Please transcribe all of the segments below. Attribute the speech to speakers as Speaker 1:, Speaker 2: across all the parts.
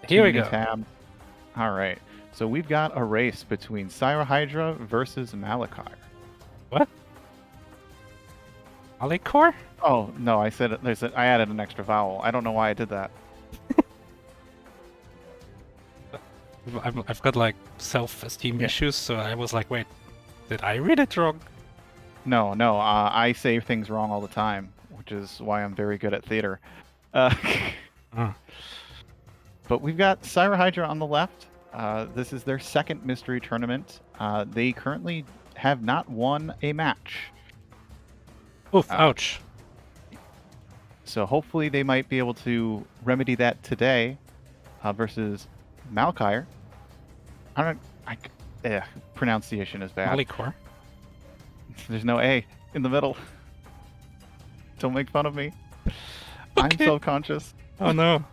Speaker 1: Here we go.
Speaker 2: Tab. All right. So we've got a race between Cyrohydra versus Machior.
Speaker 1: What? Machior?
Speaker 2: Oh no, I said I added an extra vowel. I don't know why I did that.
Speaker 1: I've got like self-esteem issues, so I was like, wait, did I read it wrong?
Speaker 2: No, I say things wrong all the time, which is why I'm very good at theater. But we've got Cyrohydra on the left. This is their second mystery tournament. They currently have not won a match.
Speaker 1: Oof, ouch.
Speaker 2: So hopefully they might be able to remedy that today versus Machior. Pronunciation is bad.
Speaker 1: Machior.
Speaker 2: There's no A in the middle. Don't make fun of me.
Speaker 1: Okay.
Speaker 2: I'm self-conscious.
Speaker 1: Oh no.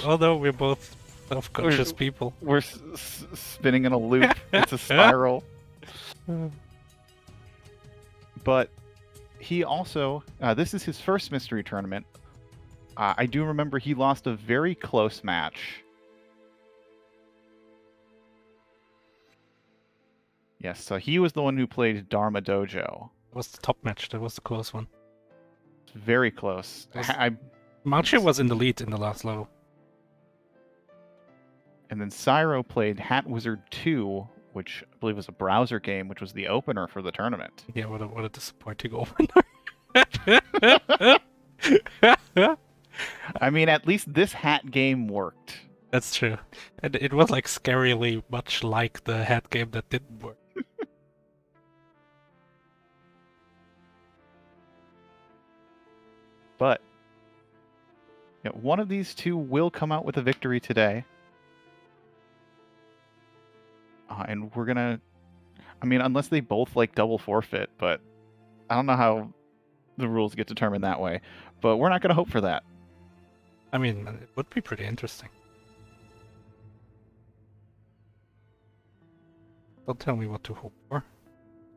Speaker 1: Although we're both self-conscious people.
Speaker 2: We're spinning in a loop. It's a spiral. But he also, this is his first mystery tournament. I do remember he lost a very close match. Yes, so he was the one who played Dharma Dojo.
Speaker 1: That was the top match. That was the close one.
Speaker 2: Very close.
Speaker 1: Machior was in the lead in the last level.
Speaker 2: And then Cyro played Hat Wizard 2, which I believe was a browser game, which was the opener for the tournament.
Speaker 1: Yeah, what a disappointing opener.
Speaker 2: I mean, at least this hat game worked.
Speaker 1: That's true. And it was like scarily much like the hat game that didn't work.
Speaker 2: But one of these two will come out with a victory today. And we're gonna... I mean, unless they both like double forfeit, but I don't know how the rules get determined that way. But we're not gonna hope for that.
Speaker 1: I mean, it would be pretty interesting. Don't tell me what to hope for.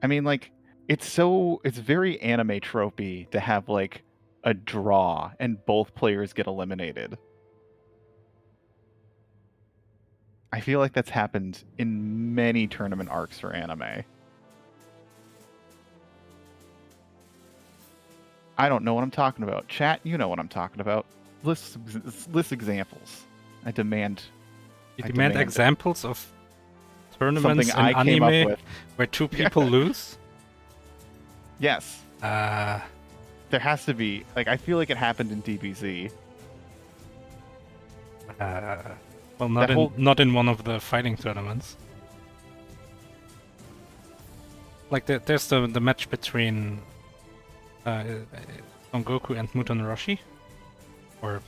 Speaker 2: I mean, like, it's very anime tropey to have, like, a draw and both players get eliminated. I feel like that's happened in many tournament arcs for anime. I don't know what I'm talking about. Chat, you know what I'm talking about. List examples. I demand...
Speaker 1: You demand examples of tournaments in
Speaker 2: I came up
Speaker 1: anime
Speaker 2: with.
Speaker 1: where two people lose?
Speaker 2: Yes. There has to be. Like, I feel like it happened in DBZ.
Speaker 1: Well, not in one of the fighting tournaments. Like, there's the match between Son Goku and Muton Roshi. Or...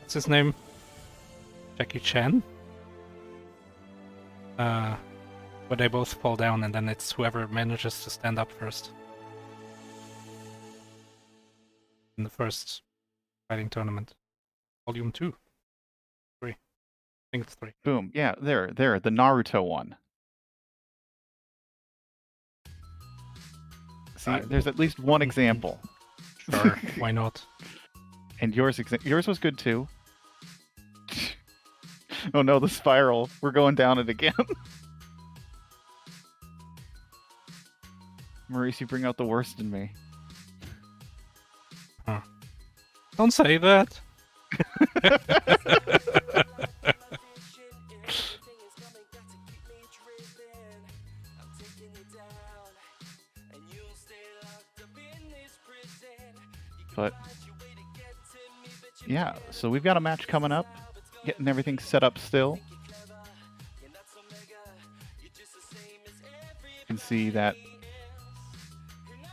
Speaker 1: what's his name? Jackie Chan? Where they both fall down and then it's whoever manages to stand up first. In the first fighting tournament. Volume 2. 3. I think it's 3.
Speaker 2: Boom. Yeah, there, the Naruto one. See, there's at least one example.
Speaker 1: Sure, why not?
Speaker 2: And yours was good too. Oh no, the spiral. We're going down it again. Maurice, you bring out the worst in me.
Speaker 1: Huh. Don't say that.
Speaker 2: But yeah, so we've got a match coming up. Getting everything set up still. You can see that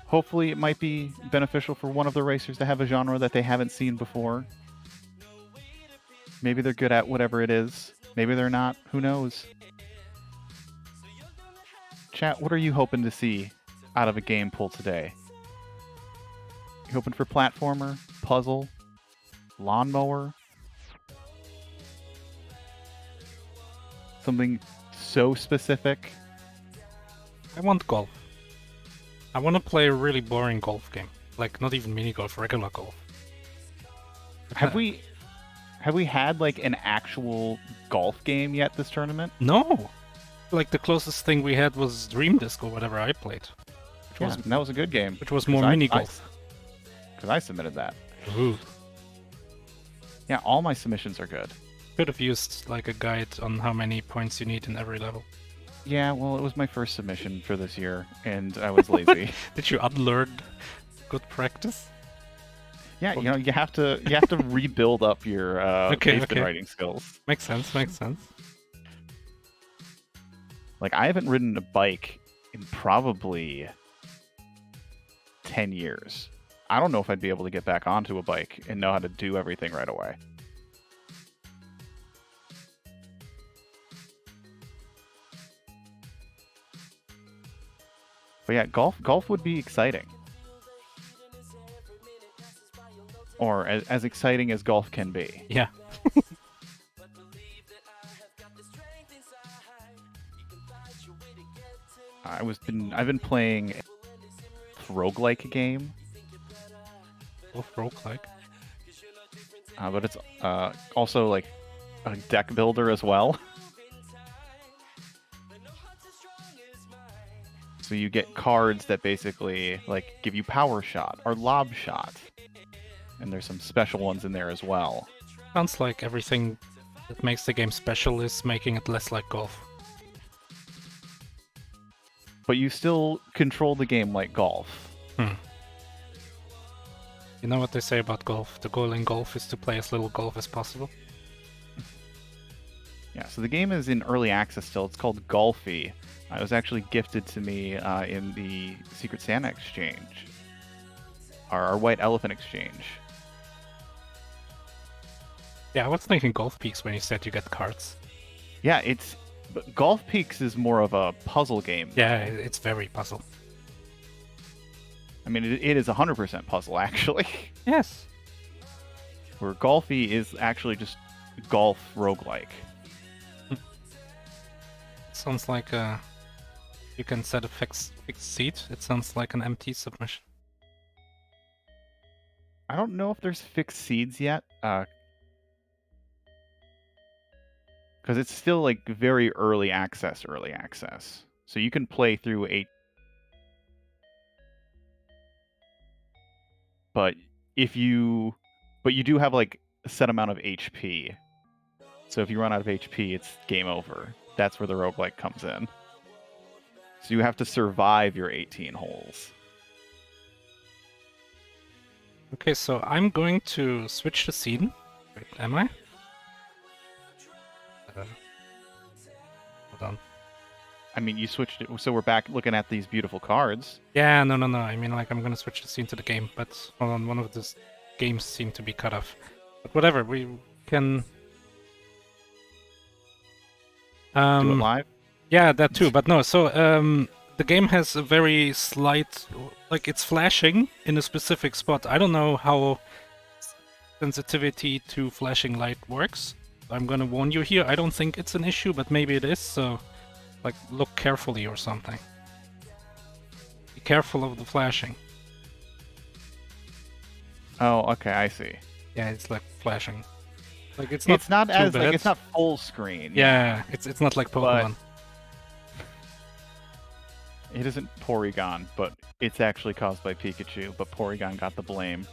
Speaker 2: hopefully it might be beneficial for one of the racers to have a genre that they haven't seen before. Maybe they're good at whatever it is. Maybe they're not. Who knows? Chat, what are you hoping to see out of a game pool today? You hoping for platformer, puzzle, lawnmower? Something so specific?
Speaker 1: I want golf. I want to play a really boring golf game. Like, not even mini golf, regular golf.
Speaker 2: Have we Have we had like an actual golf game yet this tournament?
Speaker 1: No! Like the closest thing we had was Dream Disc or whatever I played.
Speaker 2: Yeah, that was a good game.
Speaker 1: Which was more mini golf.
Speaker 2: Because I submitted that.
Speaker 1: Ooh.
Speaker 2: Yeah, all my submissions are good.
Speaker 1: Could have used like a guide on how many points you need in every level.
Speaker 2: Yeah, well, it was my first submission for this year, and I was lazy.
Speaker 1: Did you unlearn good practice?
Speaker 2: Yeah, you have to rebuild up your paste and writing skills.
Speaker 1: Makes sense.
Speaker 2: Like, I haven't ridden a bike in probably 10 years. I don't know if I'd be able to get back onto a bike and know how to do everything right away. But yeah, golf would be exciting. Or as exciting as golf can be.
Speaker 1: Yeah.
Speaker 2: I've been playing a roguelike game.
Speaker 1: Oh, roguelike.
Speaker 2: But it's also like a deck builder as well. So you get cards that basically like give you power shot or lob shot. And there's some special ones in there as well.
Speaker 1: Sounds like everything that makes the game special is making it less like golf.
Speaker 2: But you still control the game like golf.
Speaker 1: You know what they say about golf? The goal in golf is to play as little golf as possible.
Speaker 2: Yeah, so the game is in early access still. It's called Golfy. It was actually gifted to me in the Secret Santa exchange. Our White Elephant exchange.
Speaker 1: Yeah, I was thinking Golf Peaks when you said you get cards.
Speaker 2: Yeah, but Golf Peaks is more of a puzzle game.
Speaker 1: Yeah, it's very puzzle.
Speaker 2: I mean, it is 100% puzzle, actually.
Speaker 1: Yes.
Speaker 2: Where Golfy is actually just golf roguelike.
Speaker 1: Sounds like you can set a fixed seed. It sounds like an empty submission.
Speaker 2: I don't know if there's fixed seeds yet. Because it's still like very early access. So you can play through 8. But you do have like a set amount of HP. So if you run out of HP, it's game over. That's where the roguelike comes in. So you have to survive your 18 holes.
Speaker 1: Okay, so I'm going to switch the scene. Wait, am I? Hold on.
Speaker 2: I mean, you switched it, so we're back looking at these beautiful cards.
Speaker 1: Yeah, no. I mean, like, I'm gonna switch the scene to the game, but hold on, one of the games seem to be cut off. But whatever, we can...
Speaker 2: Do it live?
Speaker 1: Yeah, that too, but no, so, the game has a very slight... Like, it's flashing in a specific spot. I don't know how sensitivity to flashing light works. I'm gonna warn you here, I don't think it's an issue, but maybe it is, so... Like, look carefully or something. Be careful of the flashing.
Speaker 2: Oh, okay, I see.
Speaker 1: Yeah, it's like flashing. Like it's
Speaker 2: not
Speaker 1: too
Speaker 2: as
Speaker 1: bad.
Speaker 2: like it's not full screen.
Speaker 1: Yeah, it's not like Pokemon.
Speaker 2: It isn't Porygon, but it's actually caused by Pikachu, but Porygon got the blame.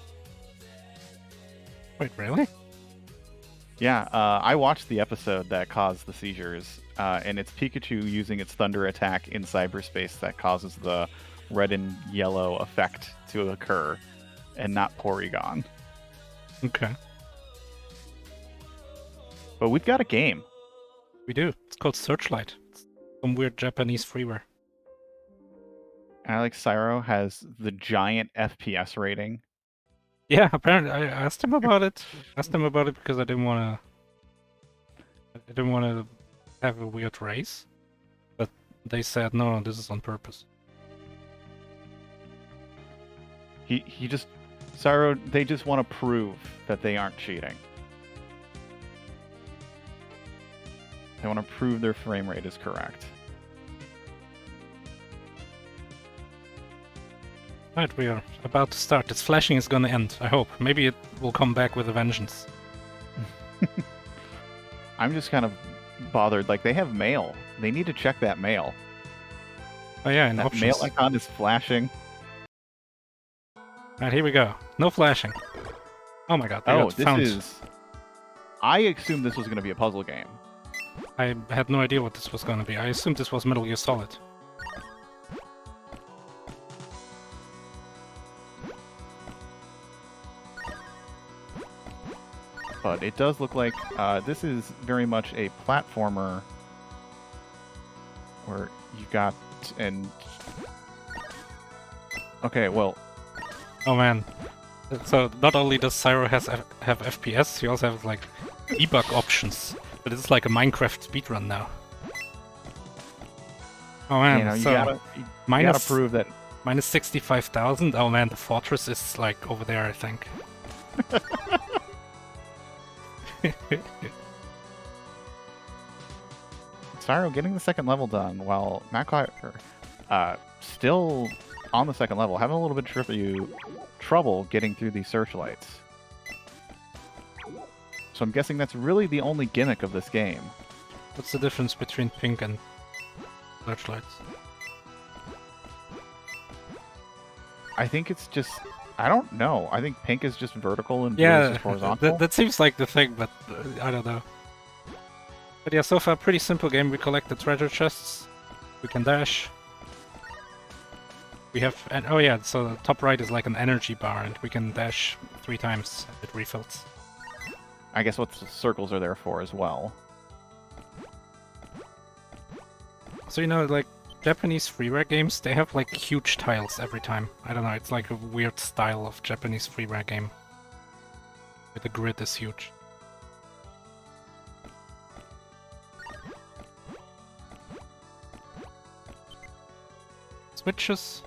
Speaker 1: Wait, really?
Speaker 2: Yeah, I watched the episode that caused the seizures, and it's Pikachu using its Thunder attack in cyberspace that causes the red and yellow effect to occur, and not Porygon.
Speaker 1: Okay.
Speaker 2: But we've got a game.
Speaker 1: We do. It's called Searchlight. It's some weird Japanese freeware.
Speaker 2: Alex Cyro has the giant FPS rating.
Speaker 1: Yeah, apparently I asked him about it. Because I didn't want to have a weird race. But they said no, this is on purpose.
Speaker 2: He just Cyro, they just want to prove that they aren't cheating. They want to prove their frame rate is correct.
Speaker 1: Right, we are about to start. This flashing is gonna end, I hope. Maybe it will come back with a vengeance.
Speaker 2: I'm just kind of bothered. Like, they have mail. They need to check that mail.
Speaker 1: Oh yeah, and
Speaker 2: That
Speaker 1: options.
Speaker 2: mail icon is flashing.
Speaker 1: Alright, here we go. No flashing. Oh my god, they
Speaker 2: Oh,
Speaker 1: got
Speaker 2: this
Speaker 1: found.
Speaker 2: is... I assumed this was going to be a puzzle game.
Speaker 1: I had no idea what this was gonna be. I assumed this was Metal Gear Solid.
Speaker 2: But it does look like this is very much a platformer where you got and okay, well,
Speaker 1: Oh man. So not only does Cyro have FPS, he also has like debug options. But it's like a Minecraft speedrun now. Oh man,
Speaker 2: you know, you
Speaker 1: so
Speaker 2: gotta
Speaker 1: minus
Speaker 2: prove that.
Speaker 1: minus 65,000. Oh man, the fortress is like over there, I think.
Speaker 2: Cyro getting the second level done while Machior still on the second level, having a little bit of trouble getting through these searchlights. So I'm guessing that's really the only gimmick of this game.
Speaker 1: What's the difference between pink and searchlights?
Speaker 2: I think it's just... I don't know. I think pink is just vertical and blue is just horizontal.
Speaker 1: That seems like the thing, but I don't know. But yeah, so far pretty simple game. We collect the treasure chests. We can dash. We have... And, oh yeah, so the top right is like an energy bar, and we can dash 3 times. It refills.
Speaker 2: I guess what the circles are there for as well.
Speaker 1: So, you know, like, Japanese freeware games, they have like huge tiles every time. I don't know, it's like a weird style of Japanese freeware game. Where the grid is huge. Switches.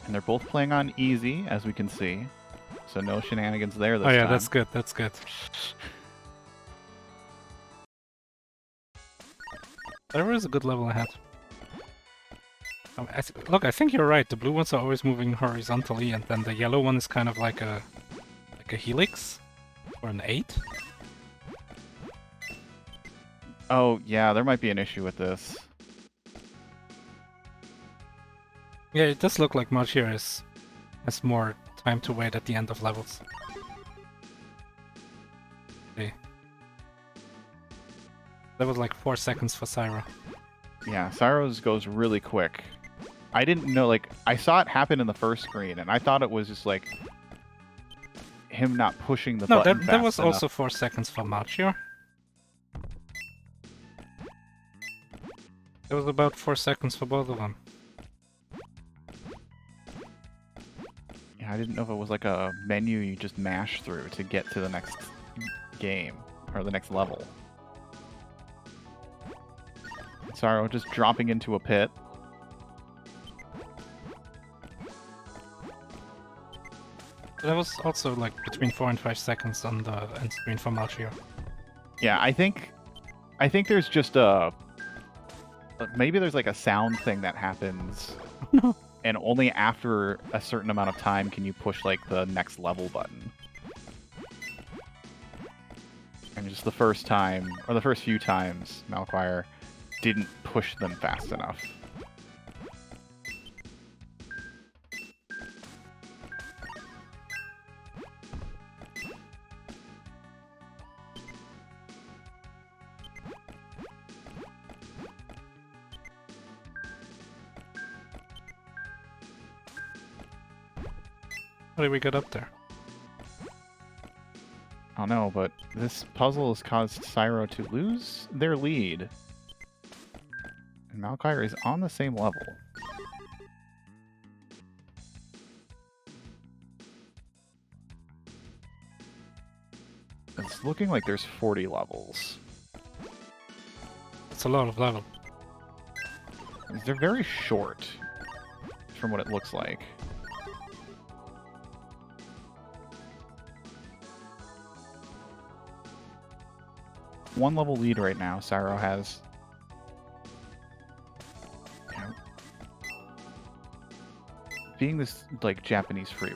Speaker 2: And they're both playing on easy, as we can see. So no shenanigans there this time.
Speaker 1: Oh yeah, that's good, that's good. There is a good level ahead. Look, I think you're right. The blue ones are always moving horizontally, and then the yellow one is kind of like a helix or an 8.
Speaker 2: Oh yeah, there might be an issue with this.
Speaker 1: Yeah, it does look like Machior has more time to wait at the end of levels. Okay. That was like 4 seconds for Cyro.
Speaker 2: Yeah, Cyro's goes really quick. I didn't know, like, I saw it happen in the first screen, and I thought it was just, like, him not pushing the button
Speaker 1: that was
Speaker 2: fast enough.
Speaker 1: also 4 seconds for Machior. It was about 4 seconds for both of them.
Speaker 2: Yeah, I didn't know if it was like a menu you just mash through to get to the next game, or the next level. Cyro just dropping into a pit.
Speaker 1: That was also like between 4 and 5 seconds on the end screen for Machior.
Speaker 2: Yeah, I think there's just maybe there's like a sound thing that happens.
Speaker 1: No.
Speaker 2: And only after a certain amount of time can you push like the next level button. And just the first time, or the first few times, Machior didn't push them fast enough.
Speaker 1: How did we get up there?
Speaker 2: I don't know, but this puzzle has caused Cyro to lose their lead. And Machior is on the same level. It's looking like there's 40 levels.
Speaker 1: It's a lot of level.
Speaker 2: They're very short, from what it looks like. One level lead right now, Cyro has. Yeah. Being this, like, Japanese free.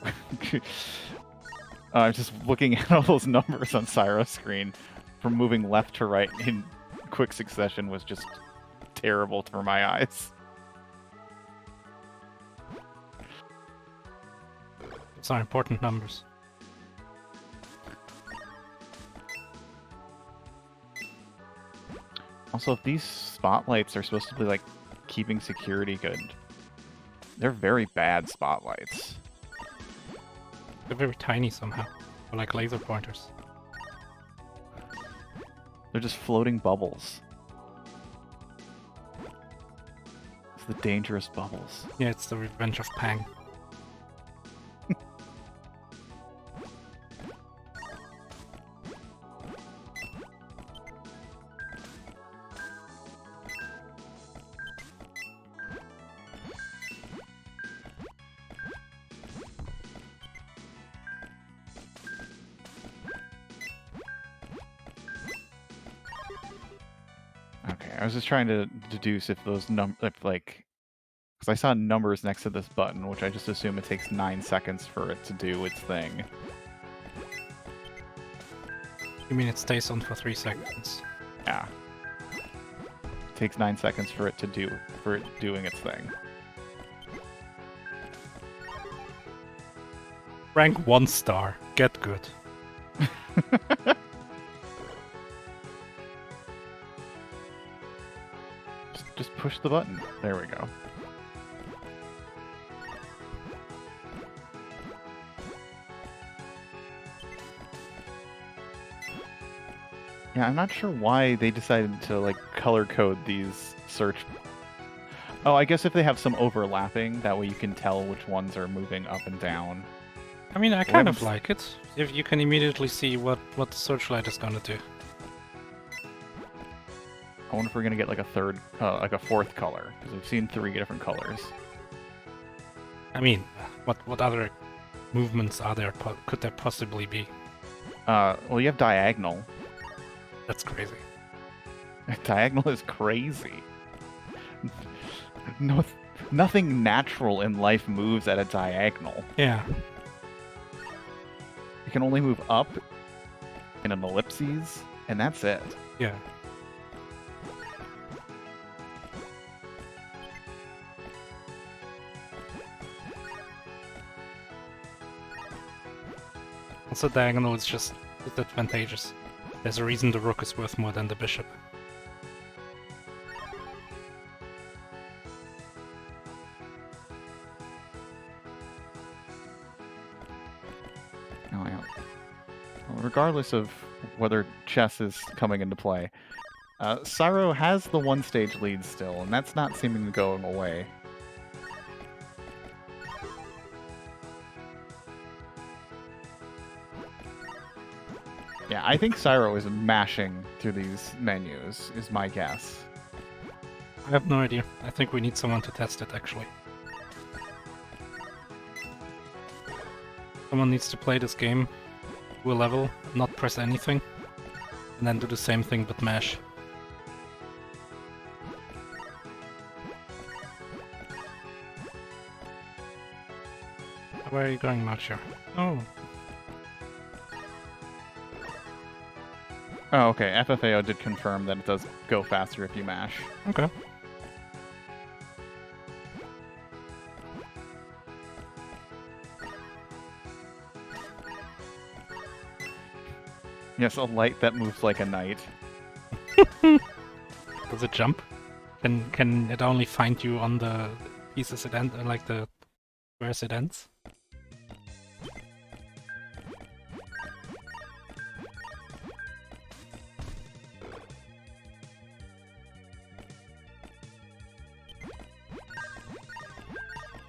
Speaker 2: Just looking at all those numbers on Cyro's screen from moving left to right in quick succession was just terrible for my eyes.
Speaker 1: Those are important numbers.
Speaker 2: Also, if these spotlights are supposed to be like keeping security good, they're very bad spotlights.
Speaker 1: They're very tiny somehow. Or like laser pointers.
Speaker 2: They're just floating bubbles. It's the dangerous bubbles.
Speaker 1: Yeah, it's the revenge of Pang.
Speaker 2: Okay, I was just trying to deduce if those because I saw numbers next to this button, which I just assume it takes 9 seconds for it to do its thing.
Speaker 1: You mean it stays on for 3 seconds?
Speaker 2: Yeah. It takes 9 seconds for it doing its thing.
Speaker 1: Rank 1 star. Get good.
Speaker 2: Just push the button. There we go. Yeah, I'm not sure why they decided to like color code these search. Oh, I guess if they have some overlapping, that way you can tell which ones are moving up and down.
Speaker 1: I mean, I kind of like it. If you can immediately see what the searchlight is gonna do.
Speaker 2: I wonder if we're gonna get like a fourth color, because we've seen 3 different colors.
Speaker 1: I mean, what other movements are there? Could there possibly be?
Speaker 2: Well, you have diagonal.
Speaker 1: That's crazy.
Speaker 2: Diagonal is crazy. No, nothing natural in life moves at a diagonal.
Speaker 1: Yeah.
Speaker 2: You can only move up in an ellipses, and that's it.
Speaker 1: Yeah. Also, diagonal is just disadvantageous. There's a reason the rook is worth more than the bishop.
Speaker 2: Oh, yeah. Well, regardless of whether chess is coming into play, Cyro has the 1-stage lead still, and that's not seeming to go away. Yeah, I think Cyro is mashing through these menus, is my guess.
Speaker 1: I have no idea. I think we need someone to test it, actually. Someone needs to play this game to a level, not press anything, and then do the same thing but mash. Where are you going, Machior? Oh.
Speaker 2: Oh, okay. FFAO did confirm that it does go faster if you mash.
Speaker 1: Okay.
Speaker 2: Yes, a light that moves like a knight.
Speaker 1: Does it jump? Can it only find you on the pieces it ends, like the where's it ends?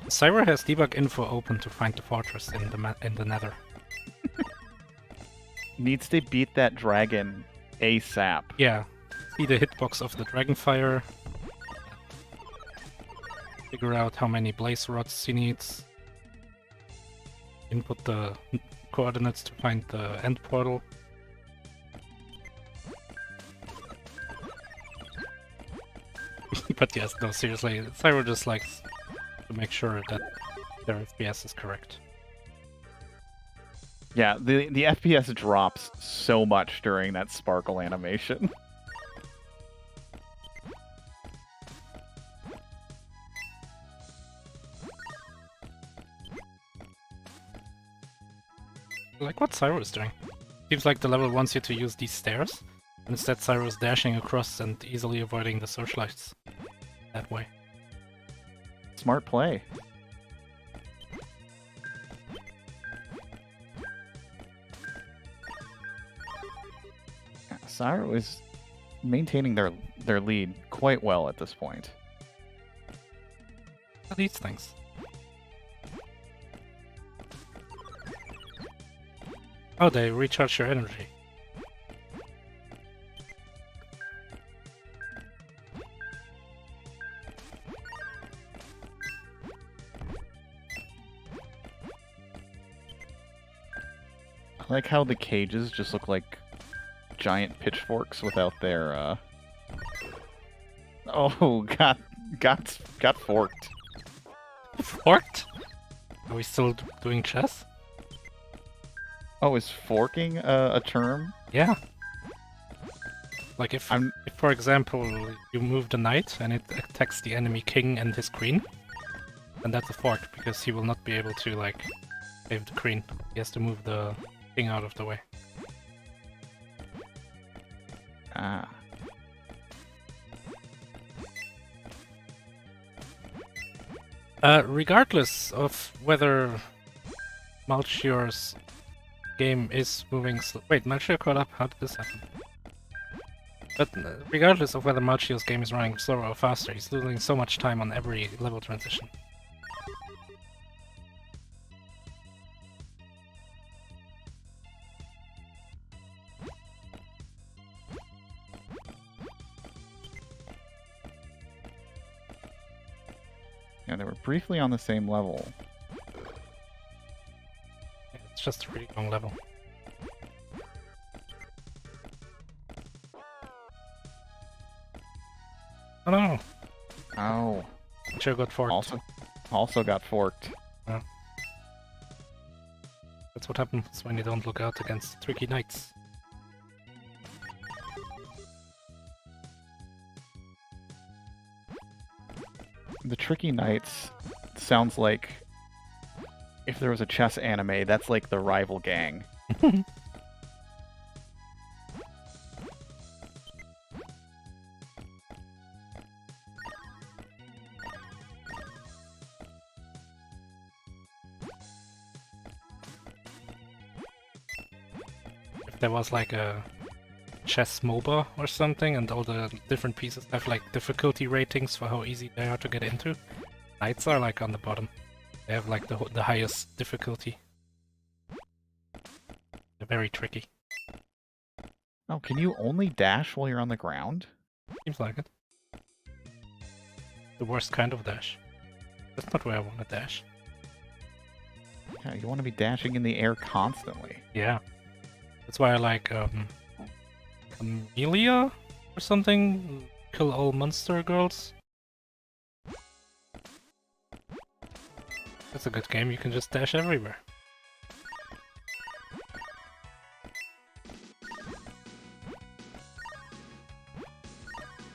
Speaker 1: Cyro has debug info open to find the fortress in the Nether.
Speaker 2: Needs to beat that dragon ASAP.
Speaker 1: Yeah, see the hitbox of the Dragonfire. Figure out how many blaze rods he needs. Input the coordinates to find the end portal. But yes, no, seriously, Cyro just likes to make sure that their FPS is correct.
Speaker 2: Yeah, the FPS drops so much during that sparkle animation.
Speaker 1: Like what Cyro is doing. Seems like the level wants you to use these stairs, and instead Cyro is dashing across and easily avoiding the searchlights that way.
Speaker 2: Smart play. Cyro is maintaining their lead quite well at this point.
Speaker 1: What are these things? Oh, they recharge your energy.
Speaker 2: I like how the cages just look like giant pitchforks without their Oh, got forked.
Speaker 1: Forked? Are we still doing chess?
Speaker 2: Oh, is forking a term?
Speaker 1: Yeah. Like if, for example, you move the knight and it attacks the enemy king and his queen, then that's a fork because he will not be able to like save the queen. He has to move the king out of the way.
Speaker 2: Ah.
Speaker 1: Regardless of whether Machior's game is moving wait, Machior caught up? How did this happen? But regardless of whether Machior's game is running slower or faster, he's losing so much time on every level transition.
Speaker 2: Yeah, they were briefly on the same level.
Speaker 1: Yeah, it's just a really long level. Oh no!
Speaker 2: Oh.
Speaker 1: Machior got forked.
Speaker 2: Also got forked.
Speaker 1: Yeah. That's what happens when you don't look out against tricky knights.
Speaker 2: The tricky knights sounds like if there was a chess anime, that's like the rival gang.
Speaker 1: If there was like a chess MOBA or something and all the different pieces have like difficulty ratings for how easy they are to get into, knights are like on the bottom. They have like the highest difficulty. They're very tricky.
Speaker 2: Oh, can you only dash while you're on the ground?
Speaker 1: Seems like it. The worst kind of dash. That's not where I want to dash.
Speaker 2: Yeah, you want to be dashing in the air constantly.
Speaker 1: Yeah. That's why I like Amelia or something? Kill all monster girls. That's a good game, you can just dash everywhere.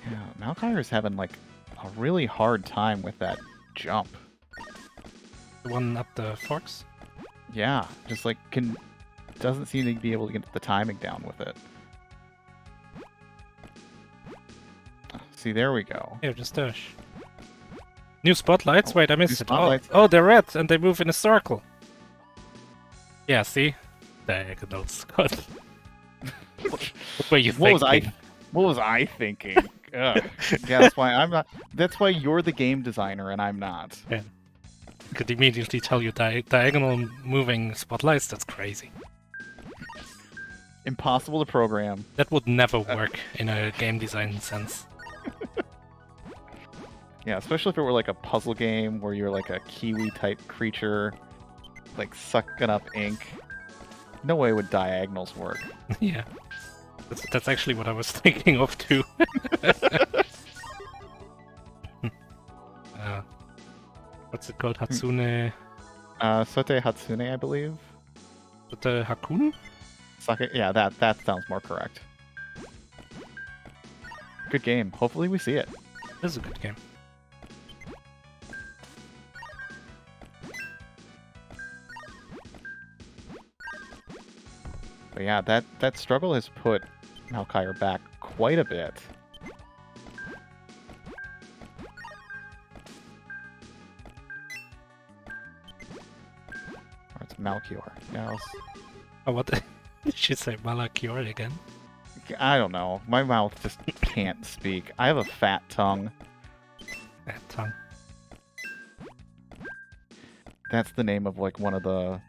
Speaker 2: Yeah, Machior's having like a really hard time with that jump.
Speaker 1: The one up the forks?
Speaker 2: Yeah, just like doesn't seem to be able to get the timing down with it. See, there we go.
Speaker 1: Here, just dash. New spotlights? Wait, I missed it. Oh, they're red, and they move in a circle. Yeah, see? Diagonals. What were you thinking?
Speaker 2: What was I thinking? Ugh. Yeah, that's why I'm not. That's why you're the game designer and I'm not.
Speaker 1: Yeah. I could immediately tell you diagonal moving spotlights. That's crazy.
Speaker 2: Impossible to program.
Speaker 1: That would never work in a game design sense.
Speaker 2: Yeah, especially if it were like a puzzle game where you're like a kiwi-type creature, like sucking up ink. No way would diagonals work.
Speaker 1: Yeah. That's actually what I was thinking of too. What's it called? Hatsune?
Speaker 2: Sote Hatsune, I believe.
Speaker 1: With the Hakun?
Speaker 2: Sake, yeah, that sounds more correct. Good game. Hopefully we see it.
Speaker 1: This is a good game.
Speaker 2: But yeah, that struggle has put Machior back quite a bit. Or it's Machior. Yeah,
Speaker 1: Oh, what did she say? Machior again?
Speaker 2: I don't know. My mouth just can't speak. I have a fat tongue.
Speaker 1: That tongue.
Speaker 2: That's the name of like one of the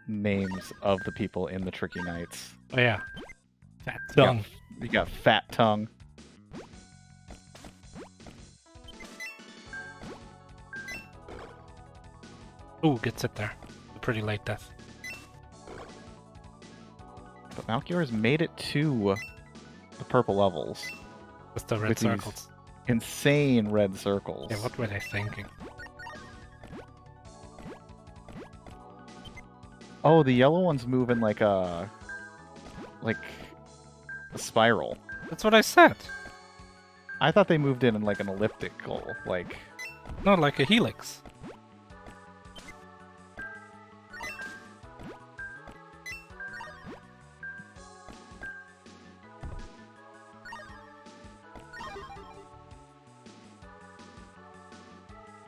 Speaker 2: names of the people in the Tricky Knights.
Speaker 1: Oh yeah. That tongue.
Speaker 2: You got fat tongue.
Speaker 1: Ooh, gets it there. A pretty late death.
Speaker 2: But Machior has made it to the purple levels.
Speaker 1: With the red
Speaker 2: With these
Speaker 1: circles.
Speaker 2: insane red circles.
Speaker 1: Yeah, what were they thinking?
Speaker 2: Oh, the yellow ones move in like a spiral.
Speaker 1: That's what I said.
Speaker 2: I thought they moved in like an elliptical, like.
Speaker 1: Not like a helix.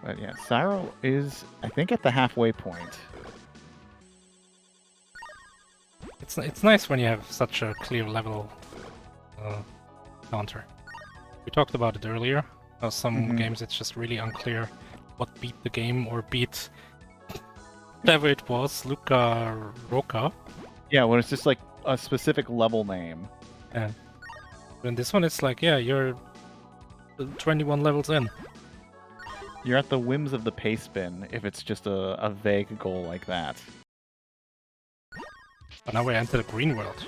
Speaker 2: But yeah, Cyro is, I think, at the halfway point.
Speaker 1: It's nice when you have such a clear level counter. We talked about it earlier. How some games it's just really unclear what beat the game or beat whatever it was, Luca Roca.
Speaker 2: Yeah, when it's just like a specific level name.
Speaker 1: And in this one it's like, yeah, you're 21 levels in.
Speaker 2: You're at the whims of the pace bin if it's just a vague goal like that.
Speaker 1: But now we enter the green world.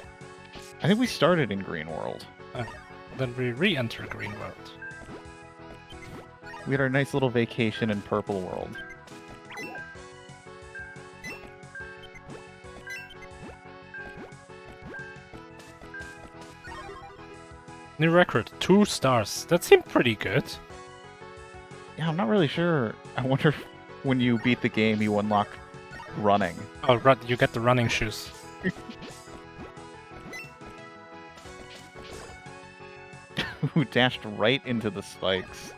Speaker 2: I think we started in Green World.
Speaker 1: Then we re-enter green world.
Speaker 2: We had our nice little vacation in Purple World.
Speaker 1: New record, 2 stars. That seemed pretty good.
Speaker 2: Yeah, I'm not really sure. I wonder if when you beat the game you unlock running.
Speaker 1: Oh, you get the running shoes.
Speaker 2: Who dashed right into the spikes.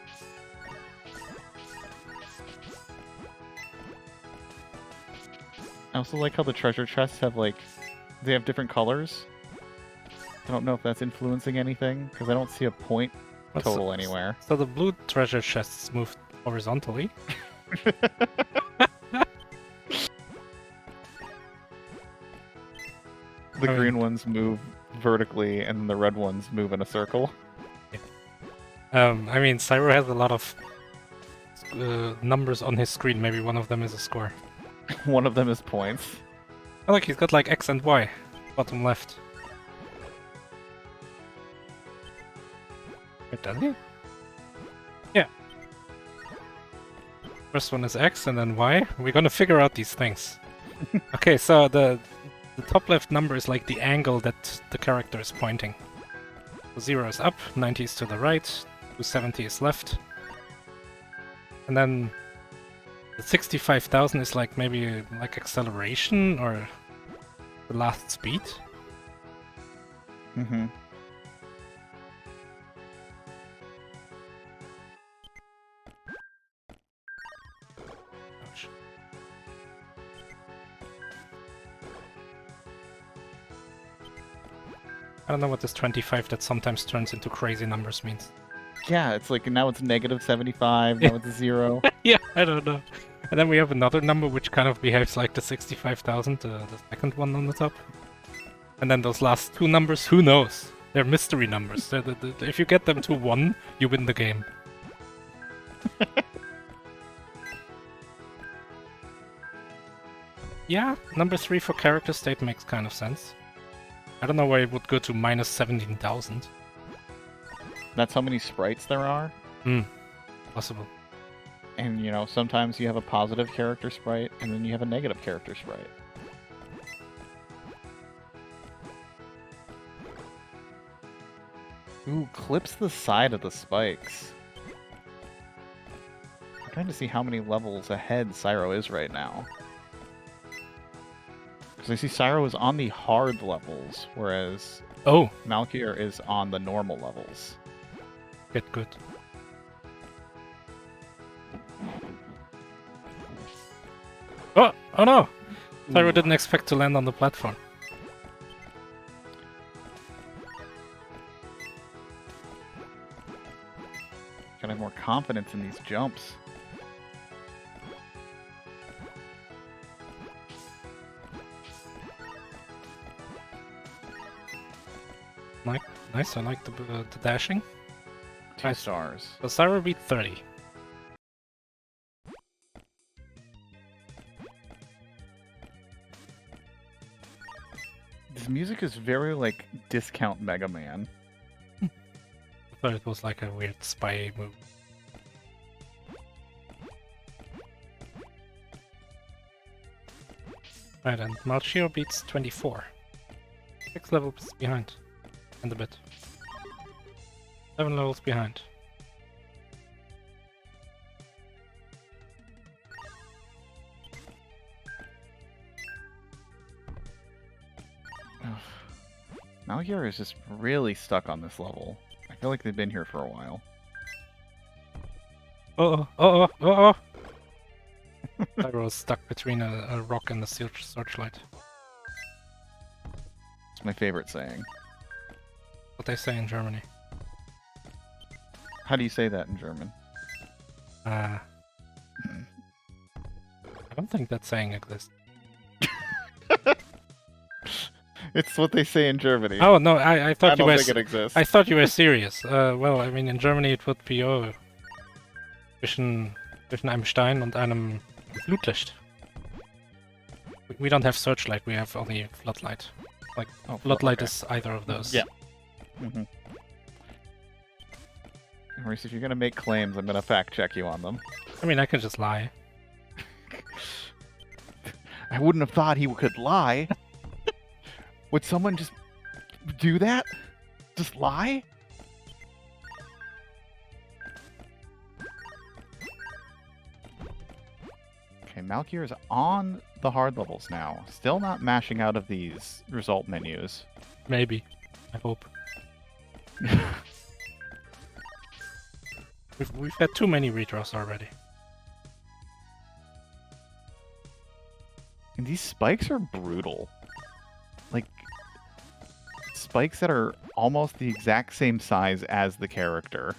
Speaker 2: I also like how the treasure chests have like, they have different colors. I don't know if that's influencing anything, because I don't see a point total anywhere.
Speaker 1: So the blue treasure chests moved horizontally.
Speaker 2: The green ones move vertically, and the red ones move in a circle.
Speaker 1: I mean, Cyro has a lot of numbers on his screen. Maybe one of them is a score.
Speaker 2: One of them is points.
Speaker 1: Oh, look, he's got like X and Y, bottom left. Wait, does he? Yeah. First one is X and then Y. We're gonna figure out these things. Okay, so the top left number is like the angle that the character is pointing. So 0 is up, 90 is to the right, 270 is left. And then the 65,000 is like maybe like acceleration or the last speed.
Speaker 2: Mm-hmm.
Speaker 1: Ouch. I don't know what this 25 that sometimes turns into crazy numbers means.
Speaker 2: Yeah, it's like now it's negative 75, now it's 0.
Speaker 1: Yeah, I don't know. And then we have another number which kind of behaves like the 65,000, the second one on the top. And then those last 2 numbers, who knows? They're mystery numbers. If you get them to 1, you win the game. Yeah, number 3 for character state makes kind of sense. I don't know why it would go to minus 17,000.
Speaker 2: That's how many sprites there are.
Speaker 1: Possible.
Speaker 2: And, you know, sometimes you have a positive character sprite, and then you have a negative character sprite. Ooh, clips the side of the spikes. I'm trying to see how many levels ahead Cyro is right now. Because I see Cyro is on the hard levels, whereas
Speaker 1: Oh,
Speaker 2: Machior is on the normal levels.
Speaker 1: good. Oh no! Cyro
Speaker 2: Ooh.
Speaker 1: didn't expect to land on the platform.
Speaker 2: Gotta have more confidence in these jumps.
Speaker 1: Nice, I like the dashing.
Speaker 2: 2
Speaker 1: Nice.
Speaker 2: stars.
Speaker 1: So Cyro beat 30.
Speaker 2: This music is very, like, discount Mega Man.
Speaker 1: I thought it was like a weird spy move. Right, and Machior beats 24. 6 levels behind. And a bit. 7 levels behind.
Speaker 2: Machior is just really stuck on this level. I feel like they've been here for a while.
Speaker 1: Oh. Cyro's stuck between a rock and a searchlight.
Speaker 2: It's my favorite saying.
Speaker 1: What they say in Germany.
Speaker 2: How do you say that in German?
Speaker 1: I don't think that saying exists.
Speaker 2: It's what they say in Germany.
Speaker 1: Oh no, I thought
Speaker 2: I
Speaker 1: you
Speaker 2: don't
Speaker 1: were.
Speaker 2: think it exists.
Speaker 1: I thought you were serious. Well, I mean, in Germany it would be zwischen einem Stein und einem Flutlicht. We don't have searchlight. We have only floodlight. Like floodlight
Speaker 2: okay.
Speaker 1: is either of those.
Speaker 2: Yeah. Mm-hmm. Maurice, if you're gonna make claims, I'm gonna fact check you on them.
Speaker 1: I mean, I can just lie.
Speaker 2: I wouldn't have thought he could lie. Would someone just do that? Just lie? Okay, Machior is on the hard levels now. Still not mashing out of these result menus.
Speaker 1: Maybe. I hope. We've had too many redraws already.
Speaker 2: And these spikes are brutal. Like, spikes that are almost the exact same size as the character,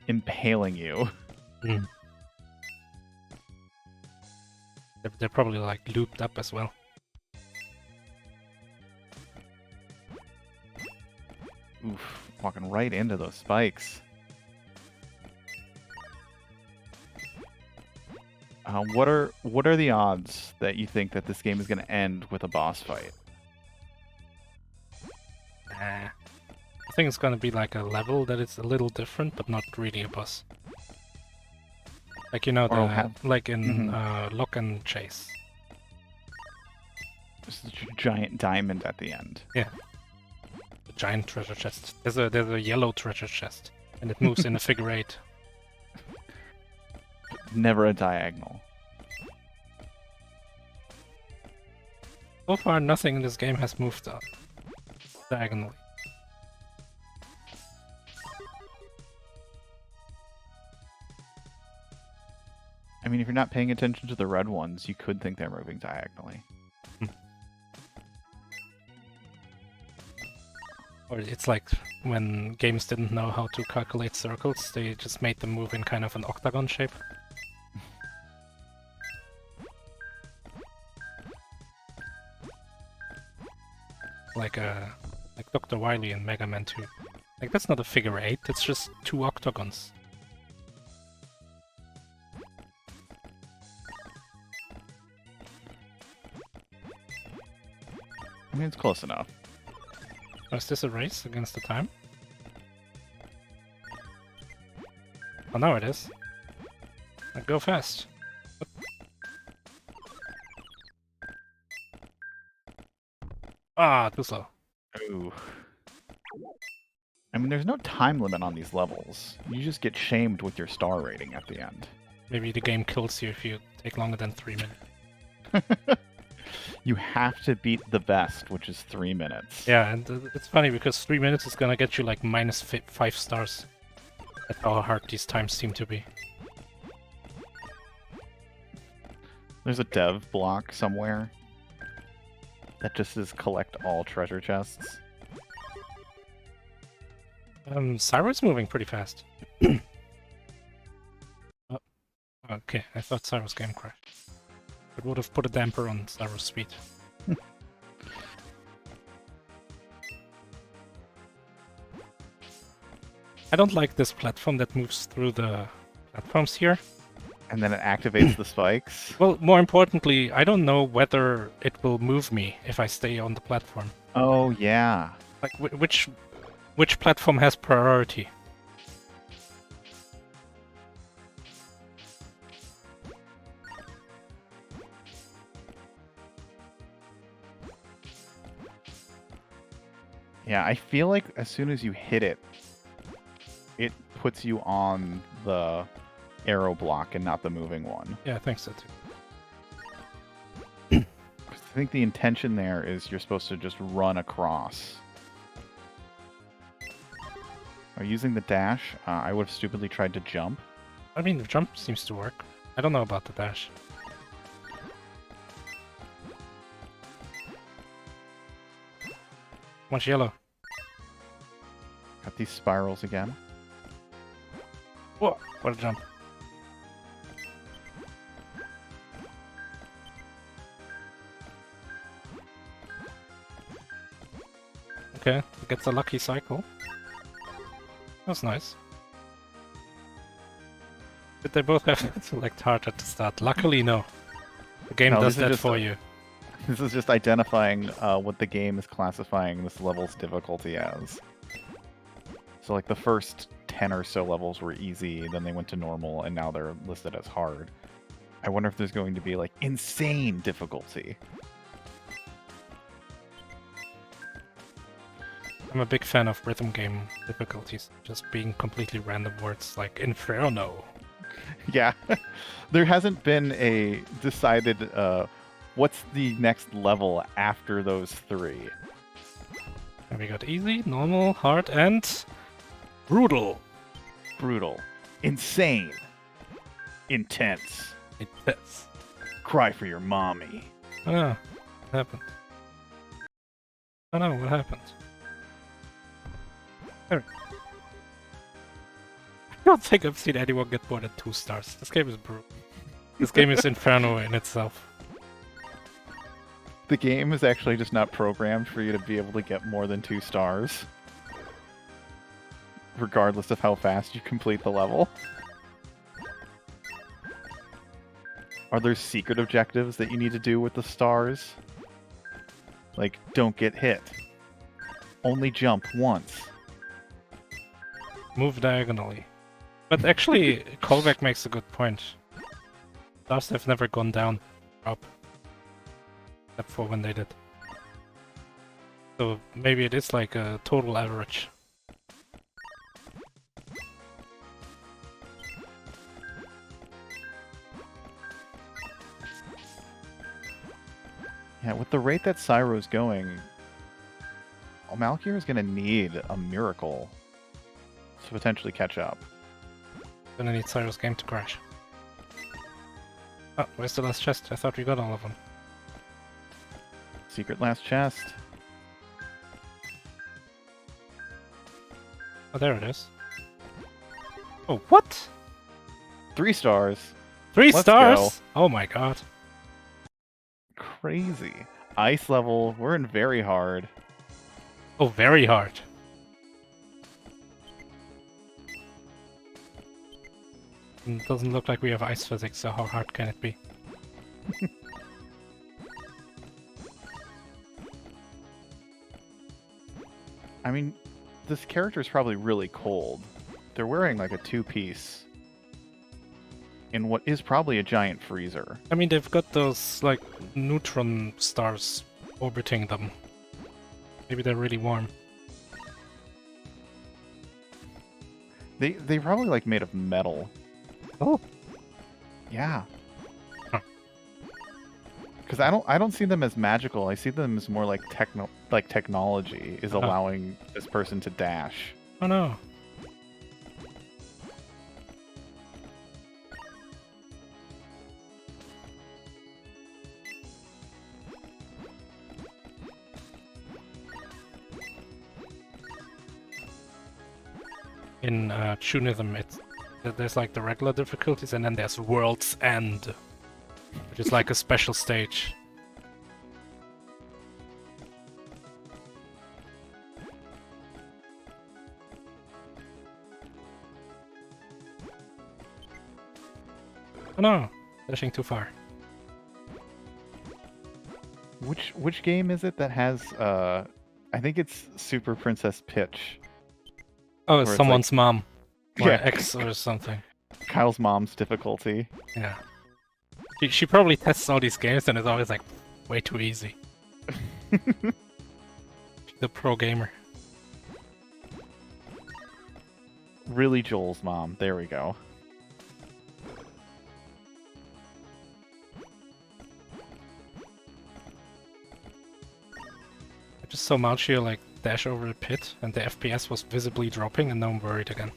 Speaker 2: impaling you.
Speaker 1: Mm. They're probably like looped up as well.
Speaker 2: Oof, walking right into those spikes. What are the odds that you think that this game is going to end with a boss fight?
Speaker 1: I think it's gonna be like a level that is a little different, but not really a boss. Like, you know, like in Lock and Chase.
Speaker 2: Just a giant diamond at the end.
Speaker 1: Yeah. The giant treasure chest. There's a yellow treasure chest, and it moves in a figure 8.
Speaker 2: Never a diagonal.
Speaker 1: So far, nothing in this game has moved up diagonally.
Speaker 2: I mean, if you're not paying attention to the red ones, you could think they're moving diagonally.
Speaker 1: Or it's like when games didn't know how to calculate circles, they just made them move in kind of an octagon shape. Like Dr. Wily in Mega Man 2. Like, that's not a figure 8, it's just 2 octagons.
Speaker 2: I mean, it's close enough.
Speaker 1: Oh, is this a race against the time? Oh, now it is. Go fast. Ah, too slow.
Speaker 2: Ooh. I mean, there's no time limit on these levels. You just get shamed with your star rating at the end.
Speaker 1: Maybe the game kills you if you take longer than 3 minutes.
Speaker 2: You have to beat the best, which is 3 minutes.
Speaker 1: Yeah, and it's funny because 3 minutes is gonna get you like minus 5 stars. That's how hard these times seem to be.
Speaker 2: There's a dev block somewhere that just says collect all treasure chests.
Speaker 1: Cyro's moving pretty fast. Oh, okay, I thought Cyro's game crashed. It would have put a damper on Cyro's speed. I don't like this platform that moves through the platforms here.
Speaker 2: And then it activates the spikes.
Speaker 1: Well, more importantly, I don't know whether it will move me if I stay on the platform.
Speaker 2: Oh, yeah.
Speaker 1: Like, which platform has priority?
Speaker 2: Yeah, I feel like as soon as you hit it, it puts you on the arrow block and not the moving one.
Speaker 1: Yeah, I think so too.
Speaker 2: I think the intention there is you're supposed to just run across. Are you using the dash? I would have stupidly tried to jump.
Speaker 1: I mean, the jump seems to work. I don't know about the dash. Much yellow.
Speaker 2: Got these spirals again.
Speaker 1: Whoa, what a jump. Okay, gets a lucky cycle. That's nice. Did they both have to select hard at the start? Luckily, no. The game
Speaker 2: No,
Speaker 1: does
Speaker 2: this is
Speaker 1: that
Speaker 2: just
Speaker 1: for
Speaker 2: a-
Speaker 1: you.
Speaker 2: This is just identifying what the game is classifying this level's difficulty as. So like the first 10 or so levels were easy, then they went to normal, and now they're listed as hard. I wonder if there's going to be like insane difficulty.
Speaker 1: I'm a big fan of rhythm game difficulties, just being completely random words like Inferno.
Speaker 2: Yeah, there hasn't been a decided what's the next level after those three.
Speaker 1: And we got easy, normal, hard, and brutal.
Speaker 2: Brutal, insane, intense,
Speaker 1: Intense.
Speaker 2: cry for your mommy.
Speaker 1: Oh no, what happened? Oh no, what happened? There. I don't think I've seen anyone get more than 2 stars. This game is brutal. This game is Inferno in itself.
Speaker 2: The game is actually just not programmed for you to be able to get more than 2 stars, regardless of how fast you complete the level. Are there secret objectives that you need to do with the stars? Like, don't get hit. Only jump once.
Speaker 1: Move diagonally. But actually, Kolbeck makes a good point. Stars have never gone down, up. Except for when they did. So maybe it is like a total average.
Speaker 2: Yeah, with the rate that Cyro's going, Machior is going to need a miracle to potentially catch up.
Speaker 1: Gonna need Cyro's game to crash. Oh, where's the last chest? I thought we got all of them.
Speaker 2: Secret last chest.
Speaker 1: Oh, there it is. Oh, what?
Speaker 2: 3 stars.
Speaker 1: 3
Speaker 2: Let's
Speaker 1: stars?
Speaker 2: go.
Speaker 1: Oh my god.
Speaker 2: Crazy. Ice level. We're in very hard.
Speaker 1: Oh, very hard. It doesn't look like we have ice physics, so how hard can it be?
Speaker 2: I mean, this character is probably really cold. They're wearing like a 2-piece in what is probably a giant freezer.
Speaker 1: I mean, they've got those, like, neutron stars orbiting them. Maybe they're really warm.
Speaker 2: They probably like made of metal.
Speaker 1: Oh.
Speaker 2: Yeah.
Speaker 1: Huh.
Speaker 2: Because I don't see them as magical. I see them as more like technology is allowing this person to dash.
Speaker 1: Oh no. In Tunism, there's like the regular difficulties, and then there's World's End, which is like a special stage. Oh no, dashing too far.
Speaker 2: Which game is it that has I think it's Super Princess Pitch.
Speaker 1: Oh, it's someone's mom. Or
Speaker 2: Yeah.
Speaker 1: ex or something.
Speaker 2: Kyle's mom's difficulty.
Speaker 1: Yeah. She probably tests all these games and it's always like way too easy. She's a pro gamer.
Speaker 2: Really Joel's mom. There we go.
Speaker 1: I just saw Machior like dash over the pit and the FPS was visibly dropping and now I'm worried again.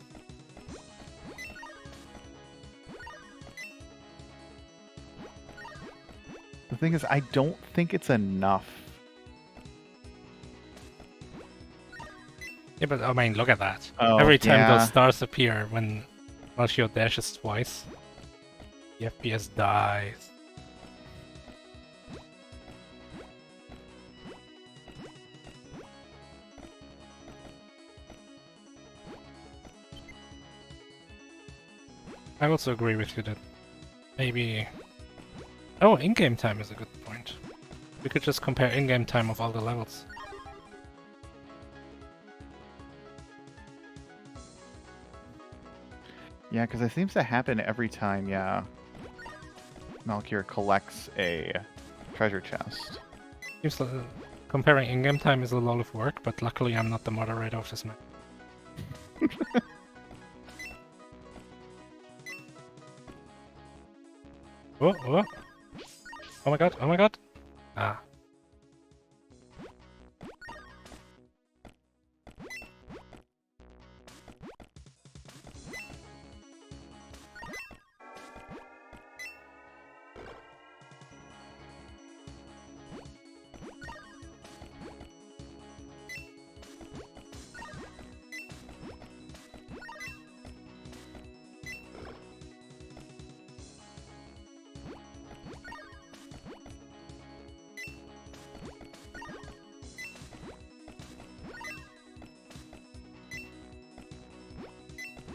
Speaker 2: The thing is, I don't think it's enough.
Speaker 1: Yeah, but I mean, look at that.
Speaker 2: Oh,
Speaker 1: Every time
Speaker 2: yeah.
Speaker 1: those stars appear when Machior dashes twice, the FPS dies. I also agree with you that maybe... Oh, in-game time is a good point. We could just compare in-game time of all the levels.
Speaker 2: Yeah, because it seems to happen every time, yeah. Machior collects a treasure chest.
Speaker 1: Seems like comparing in-game time is a lot of work, but luckily I'm not the moderator of this map. Oh, oh. Oh my god, oh my god. Ah.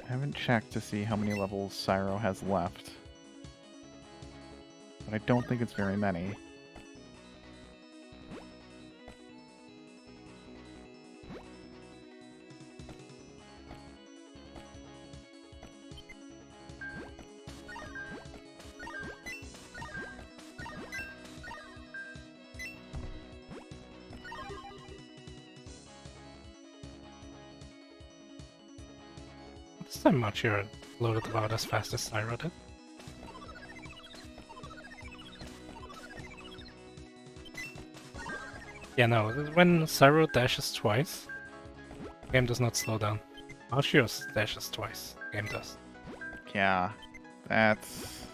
Speaker 2: I haven't checked to see how many levels Cyro has left. But I don't think it's very many.
Speaker 1: This time Machior loaded about as fast as Cyro did. Yeah, no, when Cyro dashes twice, the game does not slow down. Machior dashes twice, the game does.
Speaker 2: Yeah, that's...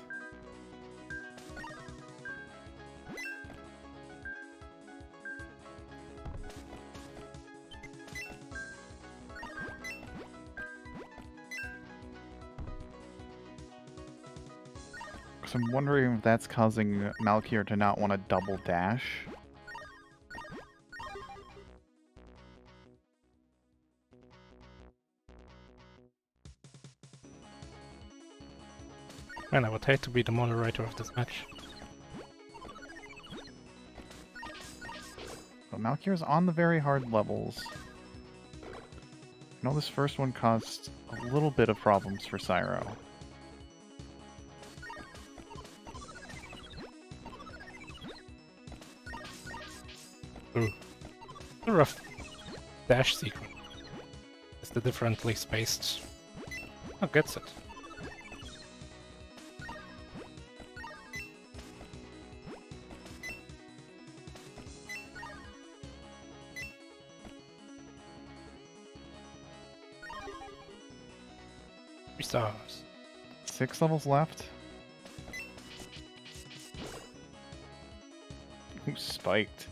Speaker 2: So I'm wondering if that's causing Machior to not want to double dash.
Speaker 1: Man, I would hate to be the moderator of this match.
Speaker 2: But Malchior's on the very hard levels. I know this first one caused a little bit of problems for Cyro.
Speaker 1: Ooh. A rough dash sequence. It's the differently spaced Oh, gets it. Three stars.
Speaker 2: 6 levels left. Ooh, spiked.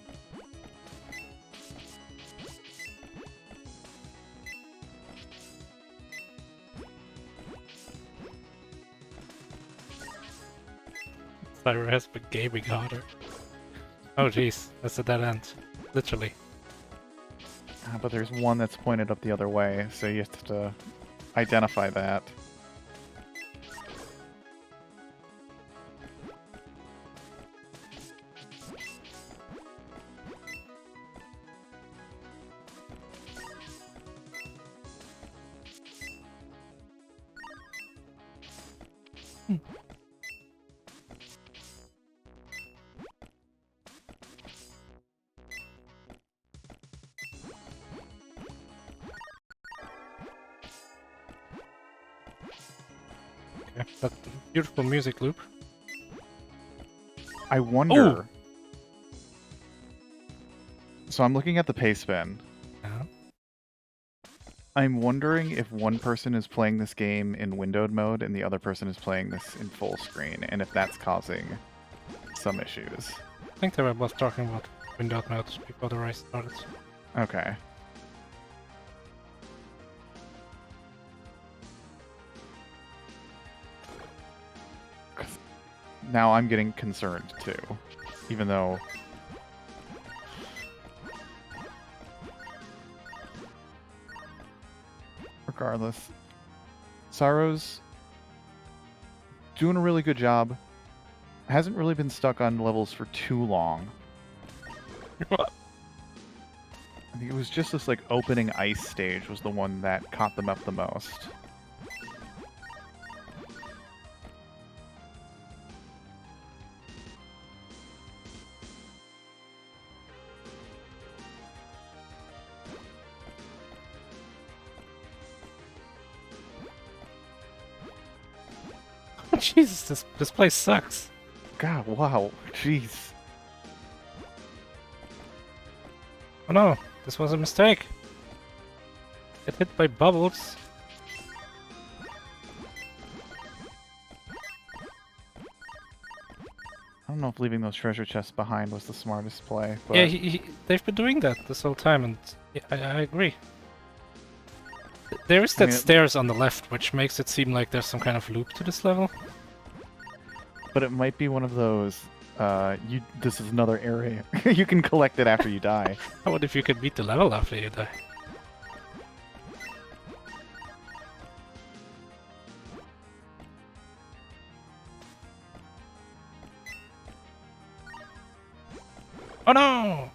Speaker 1: Cyro has been gaming harder. Oh jeez, that's a dead end. Literally.
Speaker 2: But there's one that's pointed up the other way, so you have to identify that.
Speaker 1: Okay, that beautiful music loop.
Speaker 2: I wonder...
Speaker 1: Oh!
Speaker 2: So I'm looking at the pace bin.
Speaker 1: Yeah.
Speaker 2: I'm wondering if one person is playing this game in windowed mode and the other person is playing this in full screen, and if that's causing some issues.
Speaker 1: I think they were both talking about windowed modes before the race started.
Speaker 2: Okay. Now I'm getting concerned too, even though... Regardless, Cyro's doing a really good job. Hasn't really been stuck on levels for too long. I think it was just this like opening ice stage was the one that caught them up the most.
Speaker 1: Jesus, this place sucks.
Speaker 2: God, wow, jeez.
Speaker 1: Oh no, this was a mistake. Get hit by bubbles.
Speaker 2: I don't know if leaving those treasure chests behind was the smartest play, but...
Speaker 1: Yeah, they've been doing that this whole time, and yeah, I agree. There is that stairs on the left, which makes it seem like there's some kind of loop to this level.
Speaker 2: But it might be one of those, this is another area. You can collect it after you die.
Speaker 1: What if you could beat the level after you die? Oh no!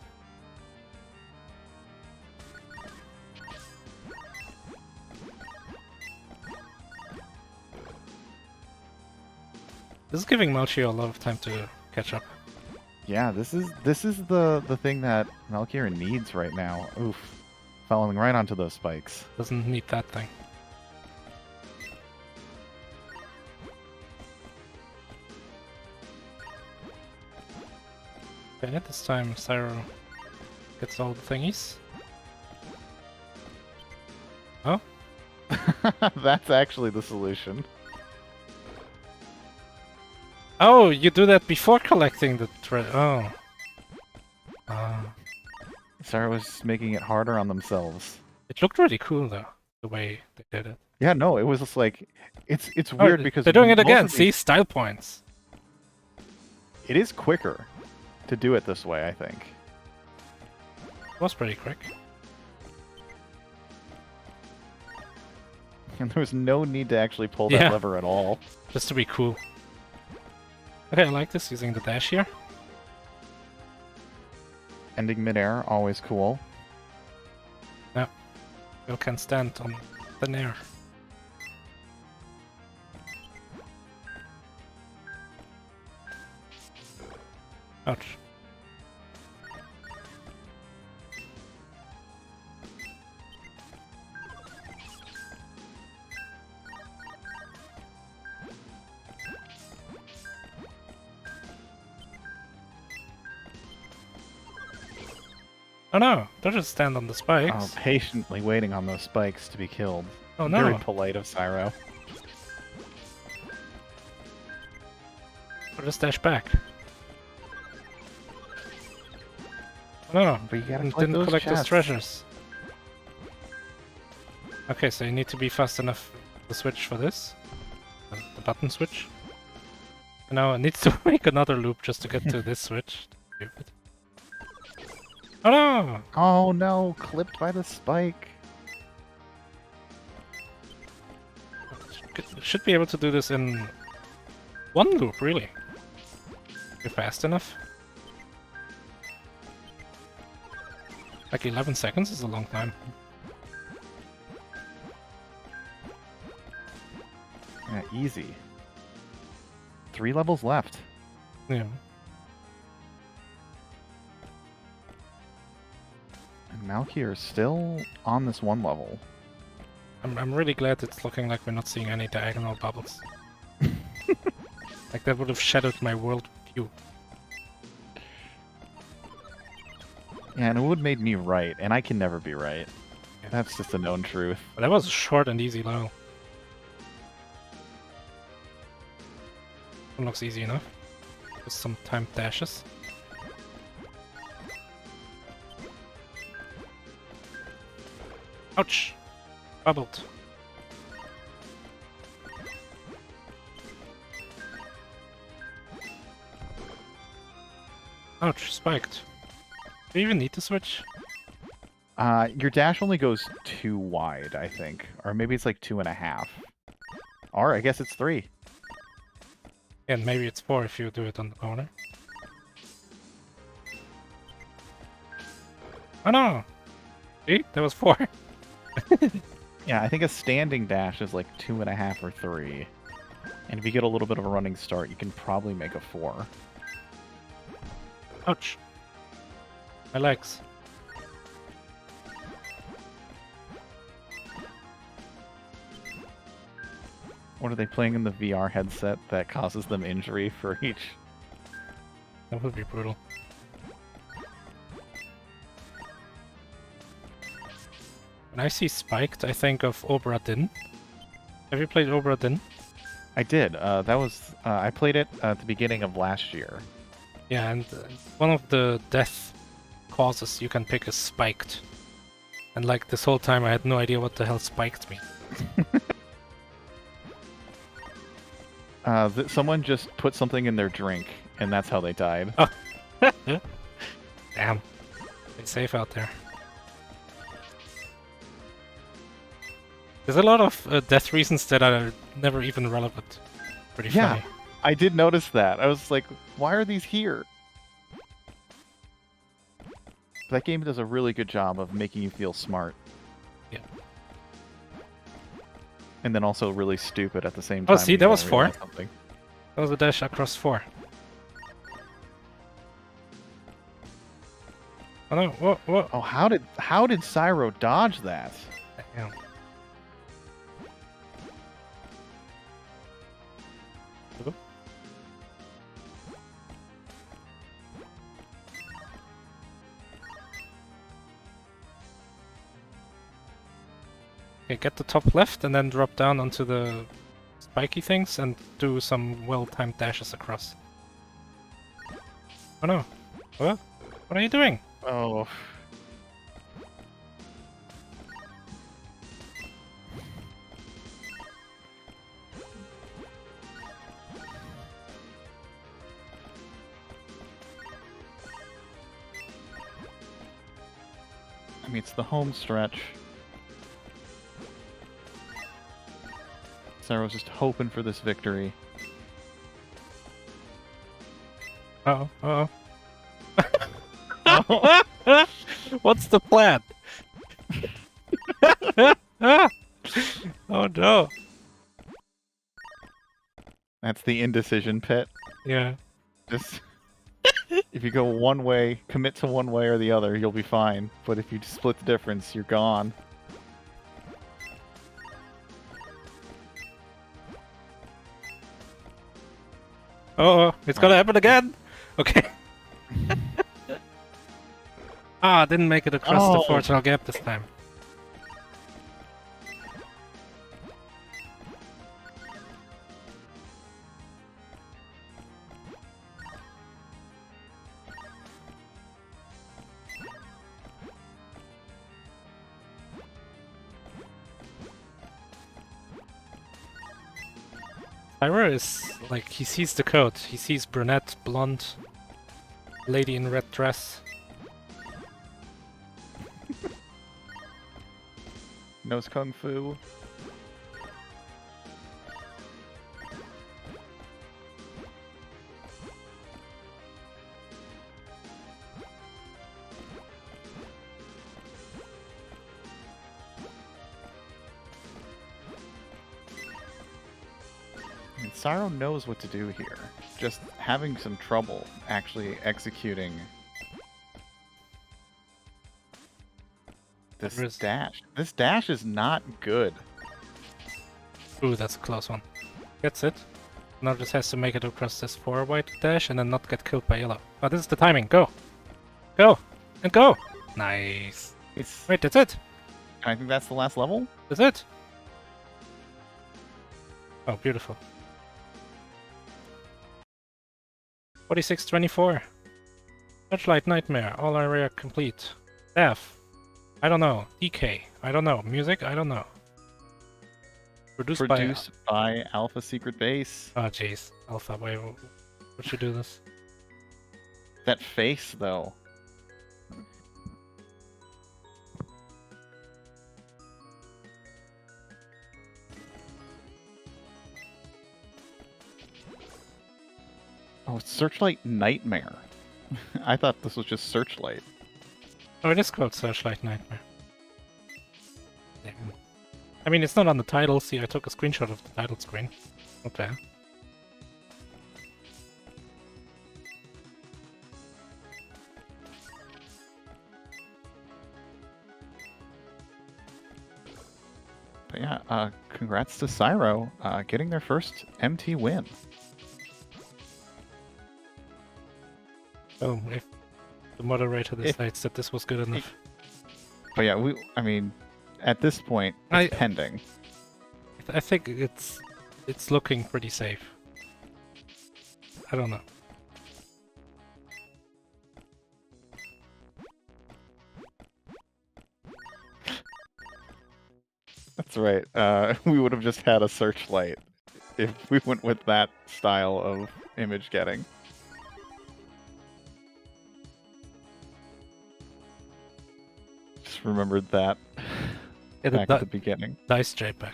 Speaker 1: This is giving Machior a lot of time to catch up.
Speaker 2: Yeah, this is the thing that Machior needs right now. Oof. Following right onto those spikes.
Speaker 1: Doesn't need that thing. Okay, this time Cyro gets all the thingies. Oh?
Speaker 2: That's actually the solution.
Speaker 1: Oh, you do that before collecting the oh.
Speaker 2: Sarah was making it harder on themselves.
Speaker 1: It looked really cool though, the way they did it.
Speaker 2: Yeah, no, it was just like it's weird because
Speaker 1: they're doing it
Speaker 2: most
Speaker 1: again.
Speaker 2: of
Speaker 1: See,
Speaker 2: these-
Speaker 1: style points.
Speaker 2: It is quicker to do it this way, I think.
Speaker 1: It was pretty quick.
Speaker 2: And there was no need to actually pull that lever at all.
Speaker 1: Just to be cool. Okay, I like this, using the dash here.
Speaker 2: Ending midair, always cool.
Speaker 1: Yeah. You can stand on thin air. Ouch. Oh no, don't just stand on the
Speaker 2: Oh,
Speaker 1: spikes.
Speaker 2: patiently waiting on those spikes to be killed.
Speaker 1: Oh
Speaker 2: Very
Speaker 1: no,
Speaker 2: polite of Cyro.
Speaker 1: or just dash back. Oh no,
Speaker 2: But you gotta
Speaker 1: and
Speaker 2: collect
Speaker 1: didn't
Speaker 2: those
Speaker 1: collect those
Speaker 2: chests.
Speaker 1: treasures. Okay, so you need to be fast enough to switch for this. The button switch. Now it needs to make another loop just to get to this switch. Stupid. Oh no!
Speaker 2: Oh no, clipped by the spike.
Speaker 1: Should be able to do this in one loop, really. If you're fast enough. Like 11 seconds is a long time.
Speaker 2: Yeah, easy. 3 levels left.
Speaker 1: Yeah.
Speaker 2: And Machior is still on this one level.
Speaker 1: I'm really glad it's looking like we're not seeing any diagonal bubbles. Like that would have shattered my world view.
Speaker 2: Yeah, and it would have made me right, and I can never be right.
Speaker 1: Yeah.
Speaker 2: That's just a known truth.
Speaker 1: But that was a short and easy level. One looks easy enough. With some timed dashes. Ouch! Bubbled. Ouch, spiked. Do you even need to switch?
Speaker 2: Your dash only goes 2 wide, I think. Or maybe it's like 2.5. Or I guess it's 3.
Speaker 1: And maybe it's 4 if you do it on the corner. Oh no! See? That was 4.
Speaker 2: Yeah, I think a standing dash is like 2.5 or 3. And if you get a little bit of a running start, you can probably make a 4.
Speaker 1: Ouch. My legs.
Speaker 2: What are they playing in the VR headset that causes them injury for each?
Speaker 1: That would be brutal. When I see spiked, I think of Obra Dinn. Have you played Obra Dinn?
Speaker 2: I did. That was I played it at the beginning of last year.
Speaker 1: Yeah, and one of the death causes you can pick is spiked. And like this whole time I had no idea what the hell spiked me.
Speaker 2: Someone just put something in their drink, and that's how they died.
Speaker 1: Oh. Damn. It's safe out there. There's a lot of death reasons that are never even relevant. Pretty
Speaker 2: Yeah.
Speaker 1: funny.
Speaker 2: I did notice that. I was like, why are these here? That game does a really good job of making you feel smart.
Speaker 1: Yeah.
Speaker 2: And then also really stupid at the same time.
Speaker 1: Oh, see,
Speaker 2: when you
Speaker 1: that was
Speaker 2: don't
Speaker 1: 4.
Speaker 2: realize something.
Speaker 1: That was a dash across 4. Oh no, whoa, whoa.
Speaker 2: Oh, how did Cyro dodge that?
Speaker 1: Damn. Okay, get the top left and then drop down onto the spiky things and do some well-timed dashes across. Oh no. What? What are you doing?
Speaker 2: Oh. I mean, it's the home stretch. Cyro's just hoping for this victory.
Speaker 1: Uh-oh, uh-oh. What's the plan? Oh no.
Speaker 2: That's the indecision pit.
Speaker 1: Yeah.
Speaker 2: Just if you go one way, commit to one way or the other, you'll be fine. But if you split the difference, you're gone.
Speaker 1: Uh-oh, it's gonna happen again. Okay. Ah, didn't make it across the
Speaker 2: Oh.
Speaker 1: fortunal gap this time. Cyro is like, he sees the code. He sees brunette, blonde, lady in red dress.
Speaker 2: Knows Kung Fu. And Cyro knows what to do here. Just having some trouble actually executing this dash. This dash is not good.
Speaker 1: Ooh, that's a close one. Gets it. Now just has to make it across this 4 white dash and then not get killed by yellow. Oh, this is the timing. Go! Go! And go! Nice. Wait, that's it?
Speaker 2: I think that's the last level?
Speaker 1: That's it? Oh, beautiful. 46-24. Touchlight Nightmare. All area complete. Death. I don't know. DK. I don't know. Music. I don't know. Produced
Speaker 2: by Alpha Secret Base.
Speaker 1: Oh jeez. Alpha, why would you do this?
Speaker 2: That face, though. Oh, Searchlight Nightmare. I thought this was just Searchlight.
Speaker 1: Oh, it is called Searchlight Nightmare. Damn. I mean, it's not on the title. See, I took a screenshot of the title screen. Okay.
Speaker 2: But yeah, congrats to Cyro, getting their first MT win.
Speaker 1: Oh, if the moderator decides that this was good enough.
Speaker 2: But yeah, I mean, at this point, it's pending.
Speaker 1: I think it's looking pretty safe. I don't know.
Speaker 2: That's right. We would have just had a Searchlight if we went with that style of image getting. Just remembered that back at the beginning.
Speaker 1: Dice JPEG.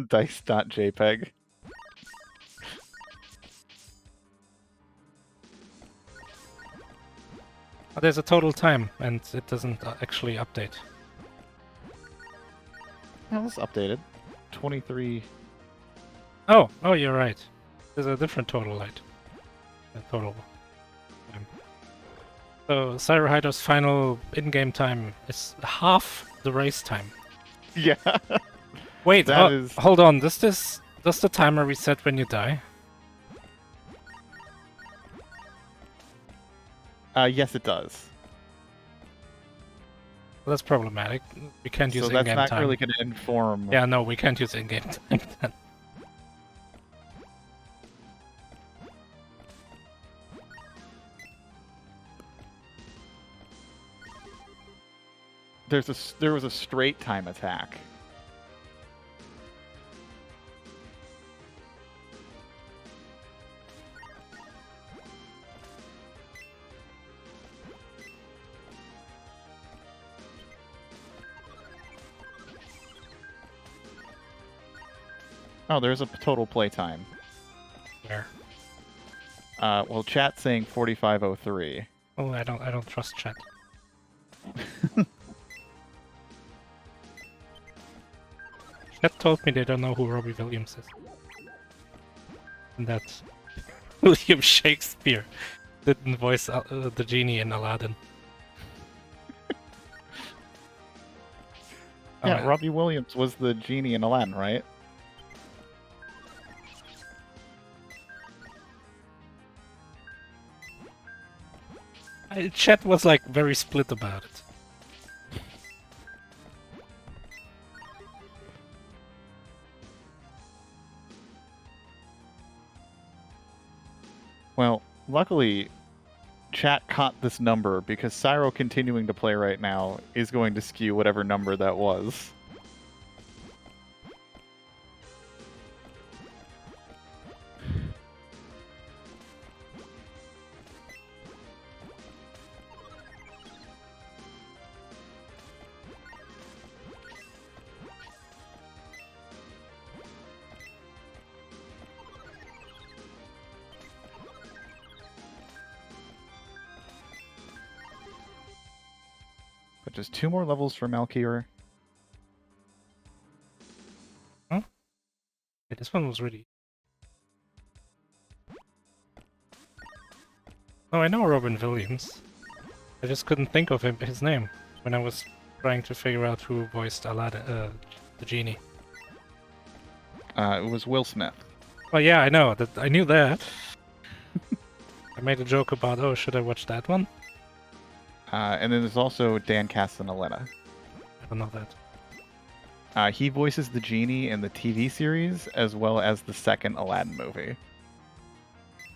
Speaker 2: Dice.jpg.
Speaker 1: Oh, there's a total time, and it doesn't actually update.
Speaker 2: Yeah, it's updated. 23.
Speaker 1: Oh, you're right. There's a different total light. Total time. So Cyrohydra's final in-game time is half the race time.
Speaker 2: Yeah.
Speaker 1: Wait, hold on. Does the timer reset when you die?
Speaker 2: Yes, it does.
Speaker 1: Well, that's problematic. We can't use in-game time.
Speaker 2: So that's not really going to inform...
Speaker 1: Yeah, no, we can't use in-game time then.
Speaker 2: There was a straight time attack. Oh, there's a total playtime.
Speaker 1: Where?
Speaker 2: Well, chat's saying 45:03.
Speaker 1: Oh, I don't trust chat. Chat told me they don't know who Robbie Williams is. And that William Shakespeare didn't voice the genie in Aladdin.
Speaker 2: Yeah, Robbie Williams was the genie in Aladdin, right?
Speaker 1: Chat was like very split about it.
Speaker 2: Well, luckily, chat caught this number because Cyro continuing to play right now is going to skew whatever number that was. But just 2 more levels for Machior.
Speaker 1: Huh? Yeah, this one was really... Oh, I know Robin Williams. I just couldn't think of his name when I was trying to figure out who voiced Aladdin, the genie.
Speaker 2: It was Will Smith.
Speaker 1: Well, yeah, I know. I knew that. I made a joke about, oh, should I watch that one?
Speaker 2: And then there's also Dan Castellaneta.
Speaker 1: I don't know that.
Speaker 2: He voices the genie in the TV series as well as the second Aladdin movie.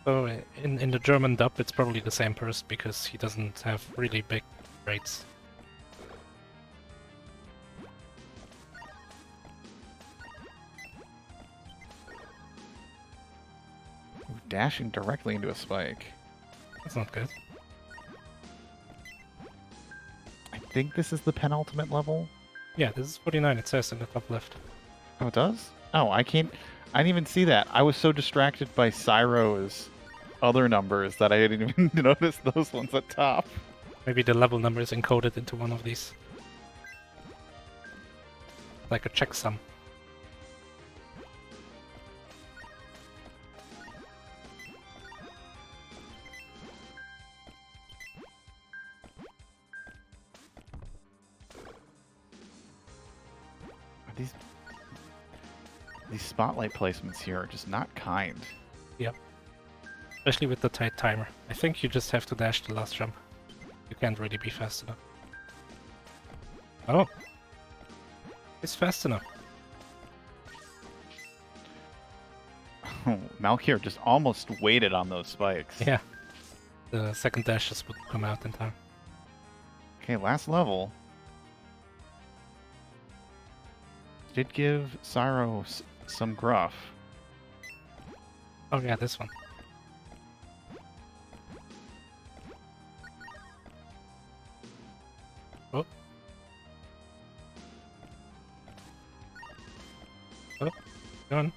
Speaker 1: So in the German dub, it's probably the same person because he doesn't have really big rates.
Speaker 2: Dashing directly into a spike.
Speaker 1: That's not good.
Speaker 2: I think this is the penultimate level.
Speaker 1: Yeah, this is 49, it says in the top left.
Speaker 2: Oh, it does? Oh, I didn't even see that. I was so distracted by Cyro's other numbers that I didn't even notice those ones at top.
Speaker 1: Maybe the level number is encoded into one of these. Like a checksum.
Speaker 2: These spotlight placements here are just not kind.
Speaker 1: Yep. Especially with the tight timer. I think you just have to dash the last jump. You can't really be fast enough. Oh! It's fast enough.
Speaker 2: Oh, Machior just almost waited on those spikes.
Speaker 1: Yeah. The second dash just would come out in time.
Speaker 2: Okay, last level. Did give Cyro some gruff.
Speaker 1: Oh yeah, this one. Oh. Oh, go on.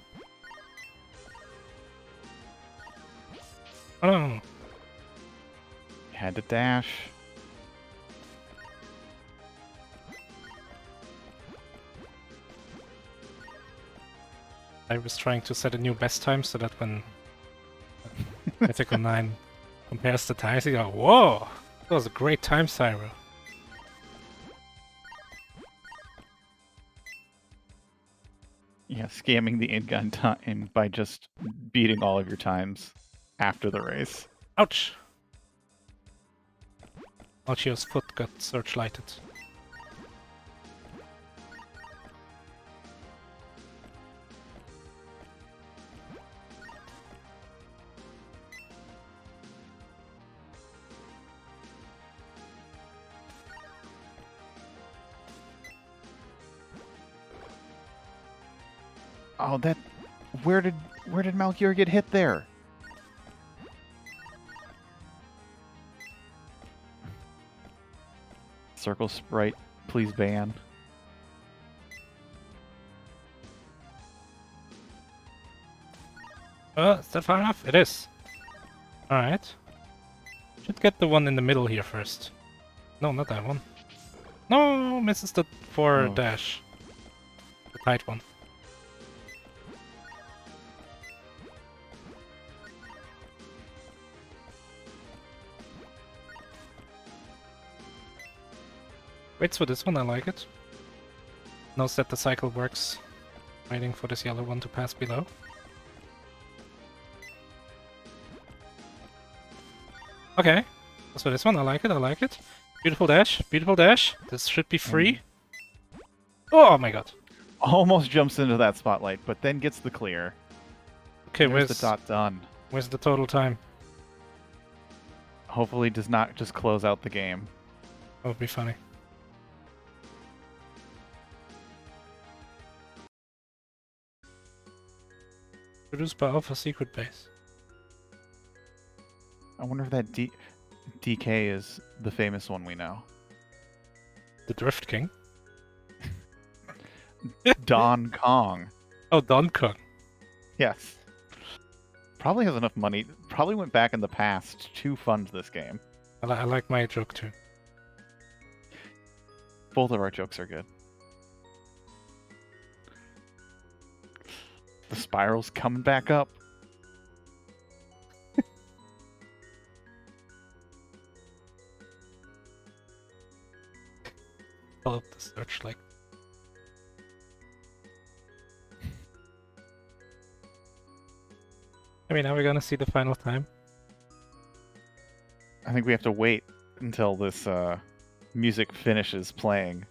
Speaker 1: Oh no.
Speaker 2: Had to dash.
Speaker 1: I was trying to set a new best time so that when Mythical 9 compares the times, you go, whoa! That was a great time, Cyro.
Speaker 2: Yeah, scamming the in-gun time by just beating all of your times after the race.
Speaker 1: Ouch! Machior's foot got searchlighted.
Speaker 2: Oh, that... Where did Machior get hit there? Circle Sprite, please ban.
Speaker 1: Is that far enough? It is. Alright. Should get the one in the middle here first. No, not that one. No, misses the 4 dash. The tight one. Waits for this one, I like it. Knows that the cycle works. Waiting for this yellow one to pass below. Okay. So this one, I like it, I like it. Beautiful dash, beautiful dash. This should be free. Oh my god.
Speaker 2: Almost jumps into that spotlight, but then gets the clear.
Speaker 1: Okay,
Speaker 2: There's the dot done.
Speaker 1: where's the total time?
Speaker 2: Hopefully does not just close out the game.
Speaker 1: That would be funny. Produced by Alpha Secret Base.
Speaker 2: I wonder if that DK is the famous one we know.
Speaker 1: The Drift King.
Speaker 2: Don Kong.
Speaker 1: Oh, Don Kong.
Speaker 2: Yes. Probably has enough money. Probably went back in the past to fund this game.
Speaker 1: I like my joke too.
Speaker 2: Both of our jokes are good. The spiral's coming back up.
Speaker 1: Follow the searchlight. I mean, are we gonna see the final time?
Speaker 2: I think we have to wait until this music finishes playing.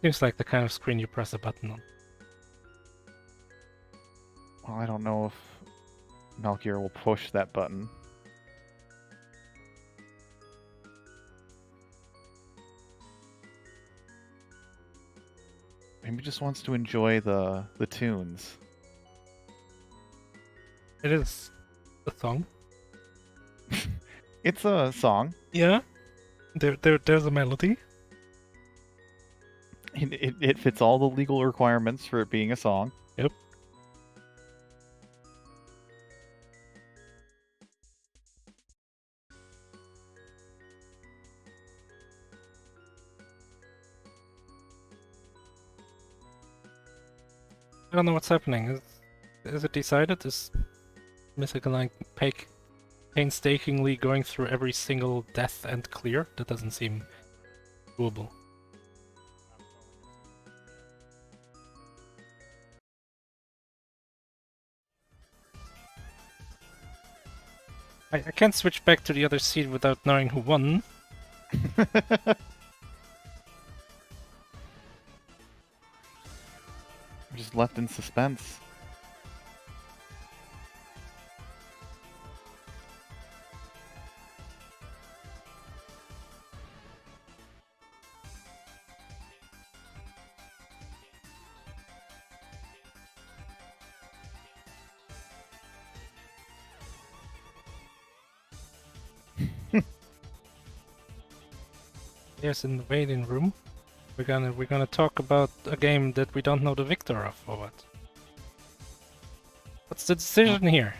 Speaker 1: Seems like the kind of screen you press a button on.
Speaker 2: Well, I don't know if Machior will push that button. Maybe just wants to enjoy the tunes.
Speaker 1: It is a song.
Speaker 2: It's a song.
Speaker 1: Yeah. There's a melody.
Speaker 2: It fits all the legal requirements for it being a song.
Speaker 1: Yep. I don't know what's happening. Is it decided? Is Mythical Line painstakingly going through every single death and clear? That doesn't seem doable. I can't switch back to the other seat without knowing who won.
Speaker 2: We're just left in suspense.
Speaker 1: Yes, in the waiting room. We're gonna talk about a game that we don't know the victor of, or what? What's the decision here?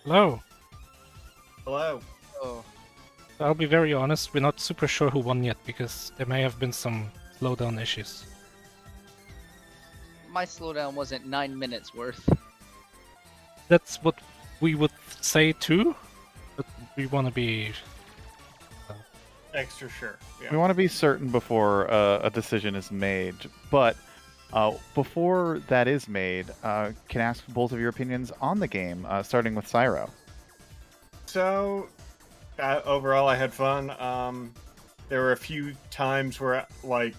Speaker 1: Hello.
Speaker 3: Hello. Oh.
Speaker 1: I'll be very honest, we're not super sure who won yet because there may have been some slowdown issues.
Speaker 3: My slowdown wasn't 9 minutes worth.
Speaker 1: That's what we would say too, but we want to be
Speaker 4: extra sure. Yeah.
Speaker 2: We want to be certain before a decision is made, but before that is made, can I ask both of your opinions on the game, starting with Cyro.
Speaker 4: So, overall, I had fun. There were a few times where, like,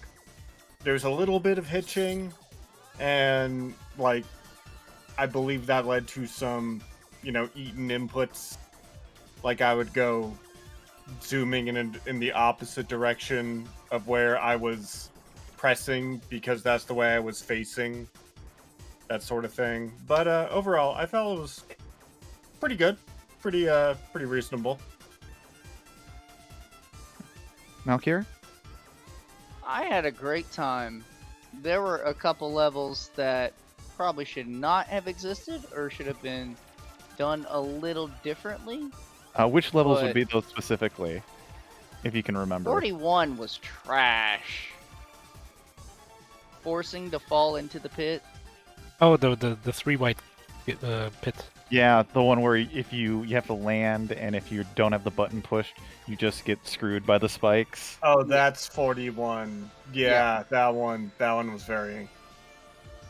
Speaker 4: there was a little bit of hitching, and, like, I believe that led to some, eaten inputs. Like, I would go zooming in the opposite direction of where I was pressing because that's the way I was facing, that sort of thing. But overall, I felt it was pretty good, pretty reasonable.
Speaker 2: Machior?
Speaker 3: I had a great time. There were a couple levels that probably should not have existed or should have been done a little differently.
Speaker 2: Which levels would be those specifically, if you can remember?
Speaker 3: 41 was trash. Forcing to fall into the pit.
Speaker 1: Oh, the three white pit.
Speaker 2: Yeah, the one where if you have to land, and if you don't have the button pushed, you just get screwed by the spikes.
Speaker 4: Oh, that's 41. Yeah, that one was very.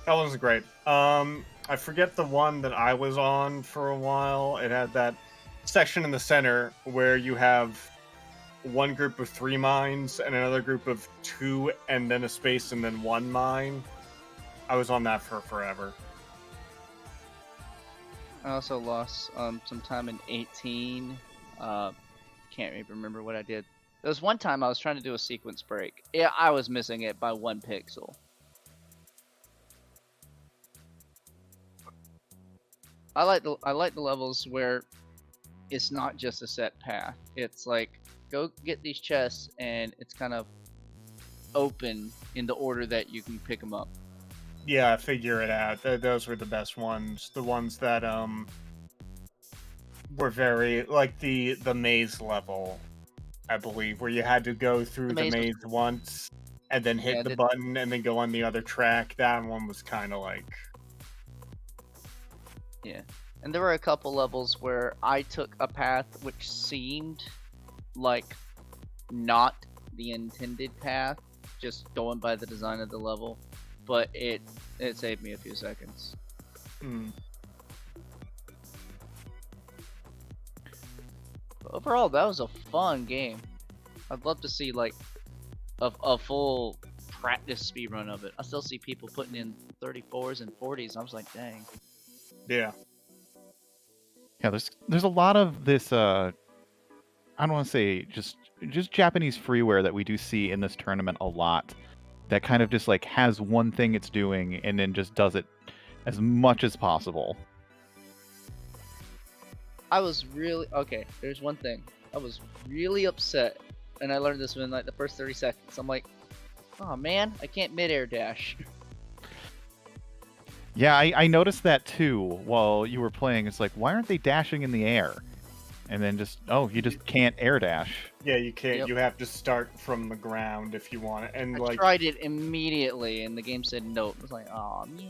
Speaker 4: That one's great. I forget the one that I was on for a while. It had that section in the center where you have one group of 3 mines and another group of 2 and then a space and then 1 mine. I was on that for forever.
Speaker 3: I also lost some time in 18. Can't even remember what I did. There was one time I was trying to do a sequence break. Yeah, I was missing it by 1 pixel. I like the levels where it's not just a set path. It's like, go get these chests and it's kind of open in the order that you can pick them up.
Speaker 4: Yeah, figure it out. Those were the best ones. The ones that were very like the maze level, I believe, where you had to go through the maze once and then hit the button and then go on the other track. That one was kind of like...
Speaker 3: Yeah. And there were a couple levels where I took a path which seemed like not the intended path, just going by the design of the level, but it saved me a few seconds. But overall, that was a fun game. I'd love to see like a full practice speedrun of it. I still see people putting in 34s and 40s. I was like, dang.
Speaker 4: Yeah.
Speaker 2: Yeah, there's a lot of this I don't want to say just Japanese freeware that we do see in this tournament a lot, that kind of just like has one thing it's doing and then just does it as much as possible.
Speaker 3: I was really okay. There's one thing. I was really upset, and I learned this within like the first 30 seconds. I'm like, oh man, I can't mid-air dash.
Speaker 2: Yeah, I noticed that too while you were playing. It's like, why aren't they dashing in the air? And then just, oh, you just can't air dash.
Speaker 4: Yeah, you can't. Yep. You have to start from the ground if you want it. And
Speaker 3: I tried it immediately, and the game said nope. I was like, oh man.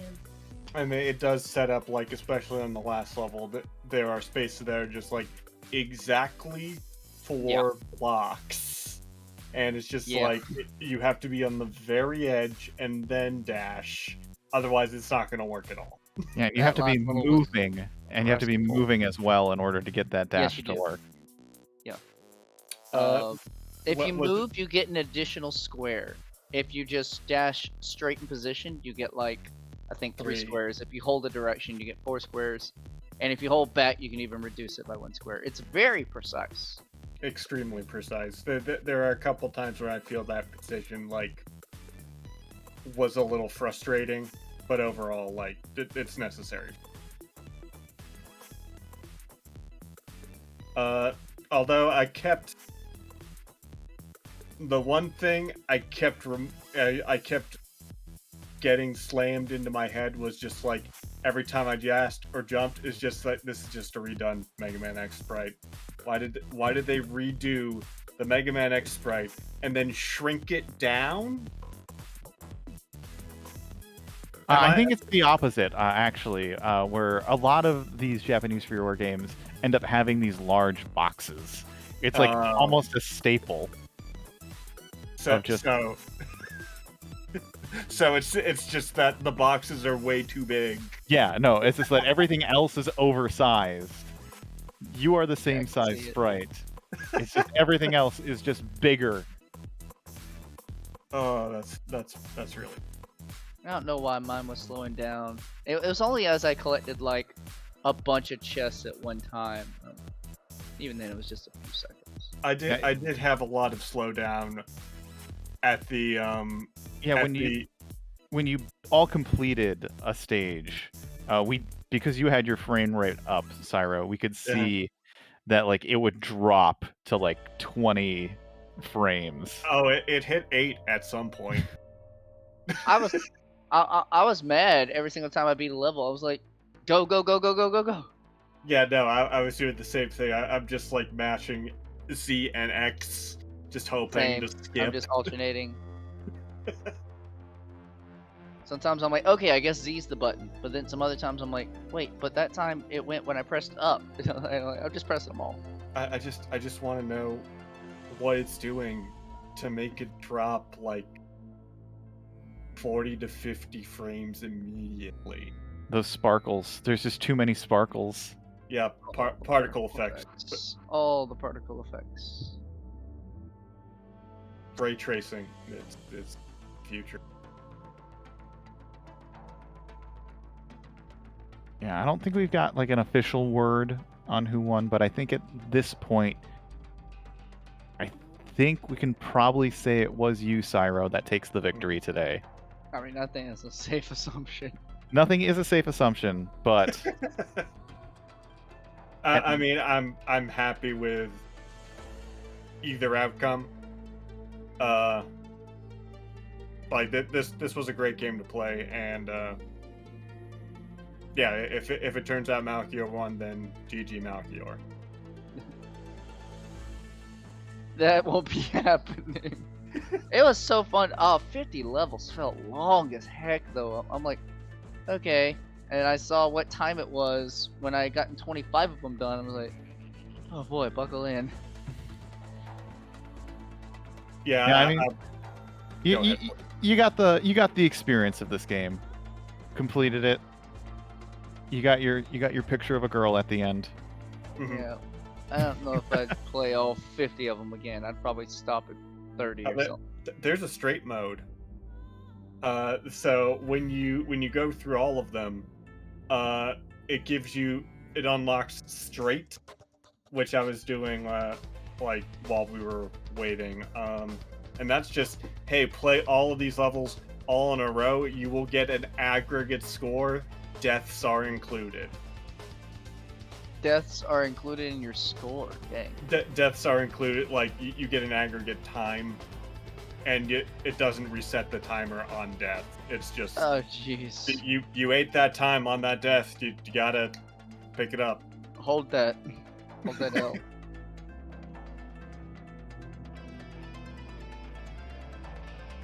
Speaker 4: And it does set up, like, especially on the last level, that there are spaces that are just like exactly 4 blocks, and it's just like you have to be on the very edge and then dash. Otherwise, it's not going to work at all.
Speaker 2: Yeah, you have to be moving, and you have to be moving as well in order to get that dash to work.
Speaker 3: Yeah. If you move, you get an additional square. If you just dash straight in position, you get like, I think 3 squares. If you hold a direction, you get 4 squares. And if you hold back, you can even reduce it by 1 square. It's very precise.
Speaker 4: Extremely precise. There are a couple times where I feel that precision, like, was a little frustrating, but overall, like, it's necessary. Although I kept the one thing I kept getting slammed into my head was just like every time I dashed or jumped, it's just like, this is just a redone Mega Man X sprite. Why did they redo the Mega Man X sprite and then shrink it down?
Speaker 2: I think it's the opposite, actually, where a lot of these Japanese freeware games end up having these large boxes. It's like almost a staple.
Speaker 4: So it's just that the boxes are way too big.
Speaker 2: Yeah, no, it's just that everything else is oversized. You are the same size sprite. It's just everything else is just bigger.
Speaker 4: Oh, that's really...
Speaker 3: I don't know why mine was slowing down. It was only as I collected like a bunch of chests at one time. Even then, it was just a few seconds.
Speaker 4: I did have a lot of slowdown at the
Speaker 2: when you all completed a stage, because you had your frame rate up, Cyro, we could see that like it would drop to like 20 frames.
Speaker 4: Oh, it hit 8 at some point.
Speaker 3: I was mad every single time I beat a level. I was like, go, go, go, go, go, go, go.
Speaker 4: Yeah, no, I was doing the same thing. I'm just like mashing Z and X, just hoping to skip.
Speaker 3: I'm just alternating. Sometimes I'm like, okay, I guess Z's the button. But then some other times I'm like, wait, but that time it went when I pressed up. I'm just pressing them all.
Speaker 4: I just want to know what it's doing to make it drop like 40 to 50 frames immediately.
Speaker 2: Those sparkles. There's just too many sparkles.
Speaker 4: Yeah, particle effects.
Speaker 3: All the particle effects.
Speaker 4: Ray tracing. It's future.
Speaker 2: Yeah, I don't think we've got like an official word on who won, but I think at this point, I think we can probably say it was you, Cyro, that takes the victory today.
Speaker 3: I mean, I think that's a safe assumption.
Speaker 2: Nothing is a safe assumption, but
Speaker 4: I mean, I'm happy with either outcome. Like this was a great game to play, and yeah, if it turns out Machior won, then GG Machior.
Speaker 3: That won't be happening. It was so fun. Oh, 50 levels felt long as heck, though. I'm like, okay. And I saw what time it was when I gotten 25 of them done. I was like, oh boy, buckle in.
Speaker 4: Yeah,
Speaker 2: I mean, you got the experience of this game. Completed it. You got your picture of a girl at the end.
Speaker 4: Mhm.
Speaker 3: Yeah. I don't know if I'd play all 50 of them again. I'd probably stop at 30 or something.
Speaker 4: There's a straight mode. So when you go through all of them, it unlocks straight, which I was doing like while we were waiting. And that's just, hey, play all of these levels all in a row. You will get an aggregate score. Deaths are included.
Speaker 3: Deaths are included in your score. Dang.
Speaker 4: Deaths are included. Like you get an aggregate time, and it doesn't reset the timer on death. It's just
Speaker 3: Oh, jeez.
Speaker 4: you ate that time on that death. You gotta pick it up.
Speaker 3: Hold that. Hold that L.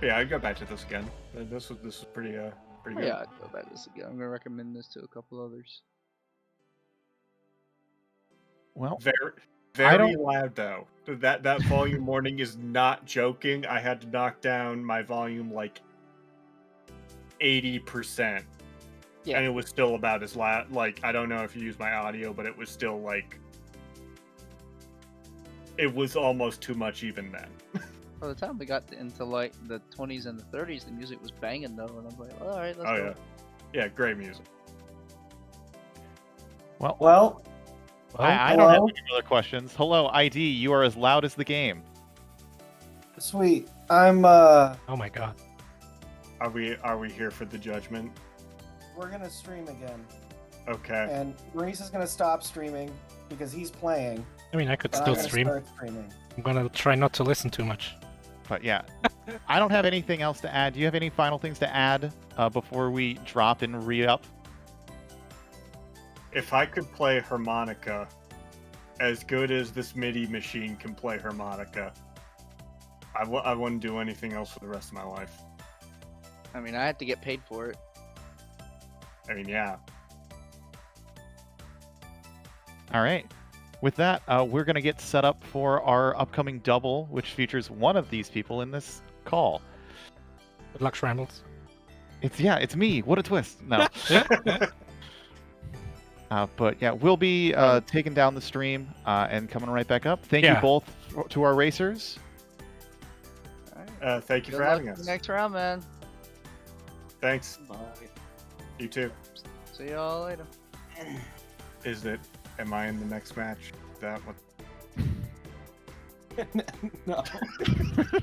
Speaker 4: Yeah, I'd go back to this again. This was pretty good.
Speaker 3: Yeah, I'd go back to this again. I'm gonna recommend this to a couple others.
Speaker 2: Well,
Speaker 4: Very loud though. That volume warning is not joking. I had to knock down my volume like 80%.
Speaker 3: Yeah.
Speaker 4: And it was still about as loud. Like, I don't know if you use my audio, but it was still like, it was almost too much even then.
Speaker 3: By the time we got into like the 20s and the 30s, the music was banging though, and I'm like, all right, let's
Speaker 4: Oh
Speaker 3: go.
Speaker 4: yeah, great music.
Speaker 5: Well,
Speaker 2: I don't have
Speaker 5: hello?
Speaker 2: any other questions. Hello, ID. You are as loud as the game.
Speaker 5: sweet. I'm
Speaker 1: Oh my god.
Speaker 4: Are we here for the judgment?
Speaker 5: we're gonna stream again.
Speaker 4: Okay.
Speaker 5: And Maurice is gonna stop streaming because he's playing.
Speaker 1: I mean, I could
Speaker 5: But I'm
Speaker 1: still
Speaker 5: gonna
Speaker 1: stream.
Speaker 5: start streaming.
Speaker 1: I'm gonna try not to listen too much.
Speaker 2: But yeah, I don't have anything else to add. Do you have any final things to add before we drop and re-up?
Speaker 4: If I could play harmonica as good as this MIDI machine can play harmonica, I wouldn't do anything else for the rest of my life.
Speaker 3: I mean, I had to get paid for it.
Speaker 4: I mean, yeah.
Speaker 2: All right. With that, we're going to get set up for our upcoming double, which features one of these people in this call.
Speaker 1: Good luck, Shrambles.
Speaker 2: It's me. What a twist. No. But yeah, we'll be taking down the stream and coming right back up. Thank you
Speaker 1: Yeah.
Speaker 2: both to our racers.
Speaker 3: Alright.
Speaker 4: Thank you
Speaker 3: Good
Speaker 4: for
Speaker 3: luck
Speaker 4: having
Speaker 3: in the
Speaker 4: us.
Speaker 3: next round, man.
Speaker 4: Thanks.
Speaker 5: Bye.
Speaker 4: You too.
Speaker 3: See y'all later.
Speaker 4: Am I in the next match? Is that what?
Speaker 5: No.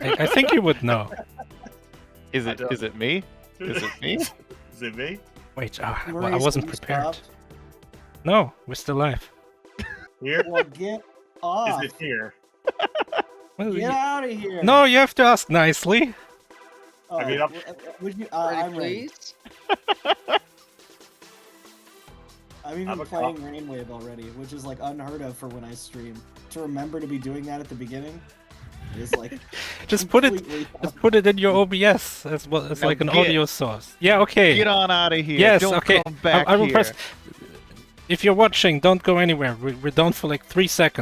Speaker 1: I think you would know.
Speaker 2: Is
Speaker 4: I
Speaker 2: it
Speaker 4: don't-
Speaker 2: is it me? Is it me?
Speaker 4: Is it me?
Speaker 1: Wait, well, I
Speaker 5: Maurice,
Speaker 1: wasn't
Speaker 5: will you
Speaker 1: prepared.
Speaker 5: stop?
Speaker 1: No, we're still live.
Speaker 4: Here?
Speaker 5: Well, get off.
Speaker 4: Is it here?
Speaker 1: Well,
Speaker 5: Get out of here.
Speaker 1: No, you have to ask nicely.
Speaker 5: Oh,
Speaker 4: I mean, I'm-
Speaker 5: would you?
Speaker 3: Ready,
Speaker 5: I'm ready.
Speaker 3: please?
Speaker 5: I'm even
Speaker 4: I'm a
Speaker 5: playing Rainwave already, which is like unheard of for when I stream. To remember to be doing that at the beginning is like
Speaker 1: Just put it
Speaker 5: completely
Speaker 1: in your OBS as well as
Speaker 2: Now
Speaker 1: like an
Speaker 2: get-
Speaker 1: audio source. Yeah, okay.
Speaker 2: Get on out of here.
Speaker 1: Yes,
Speaker 2: Don't
Speaker 1: okay.
Speaker 2: come back
Speaker 1: I will
Speaker 2: here.
Speaker 1: press. If you're watching, don't go anywhere. We're down for like 3 seconds.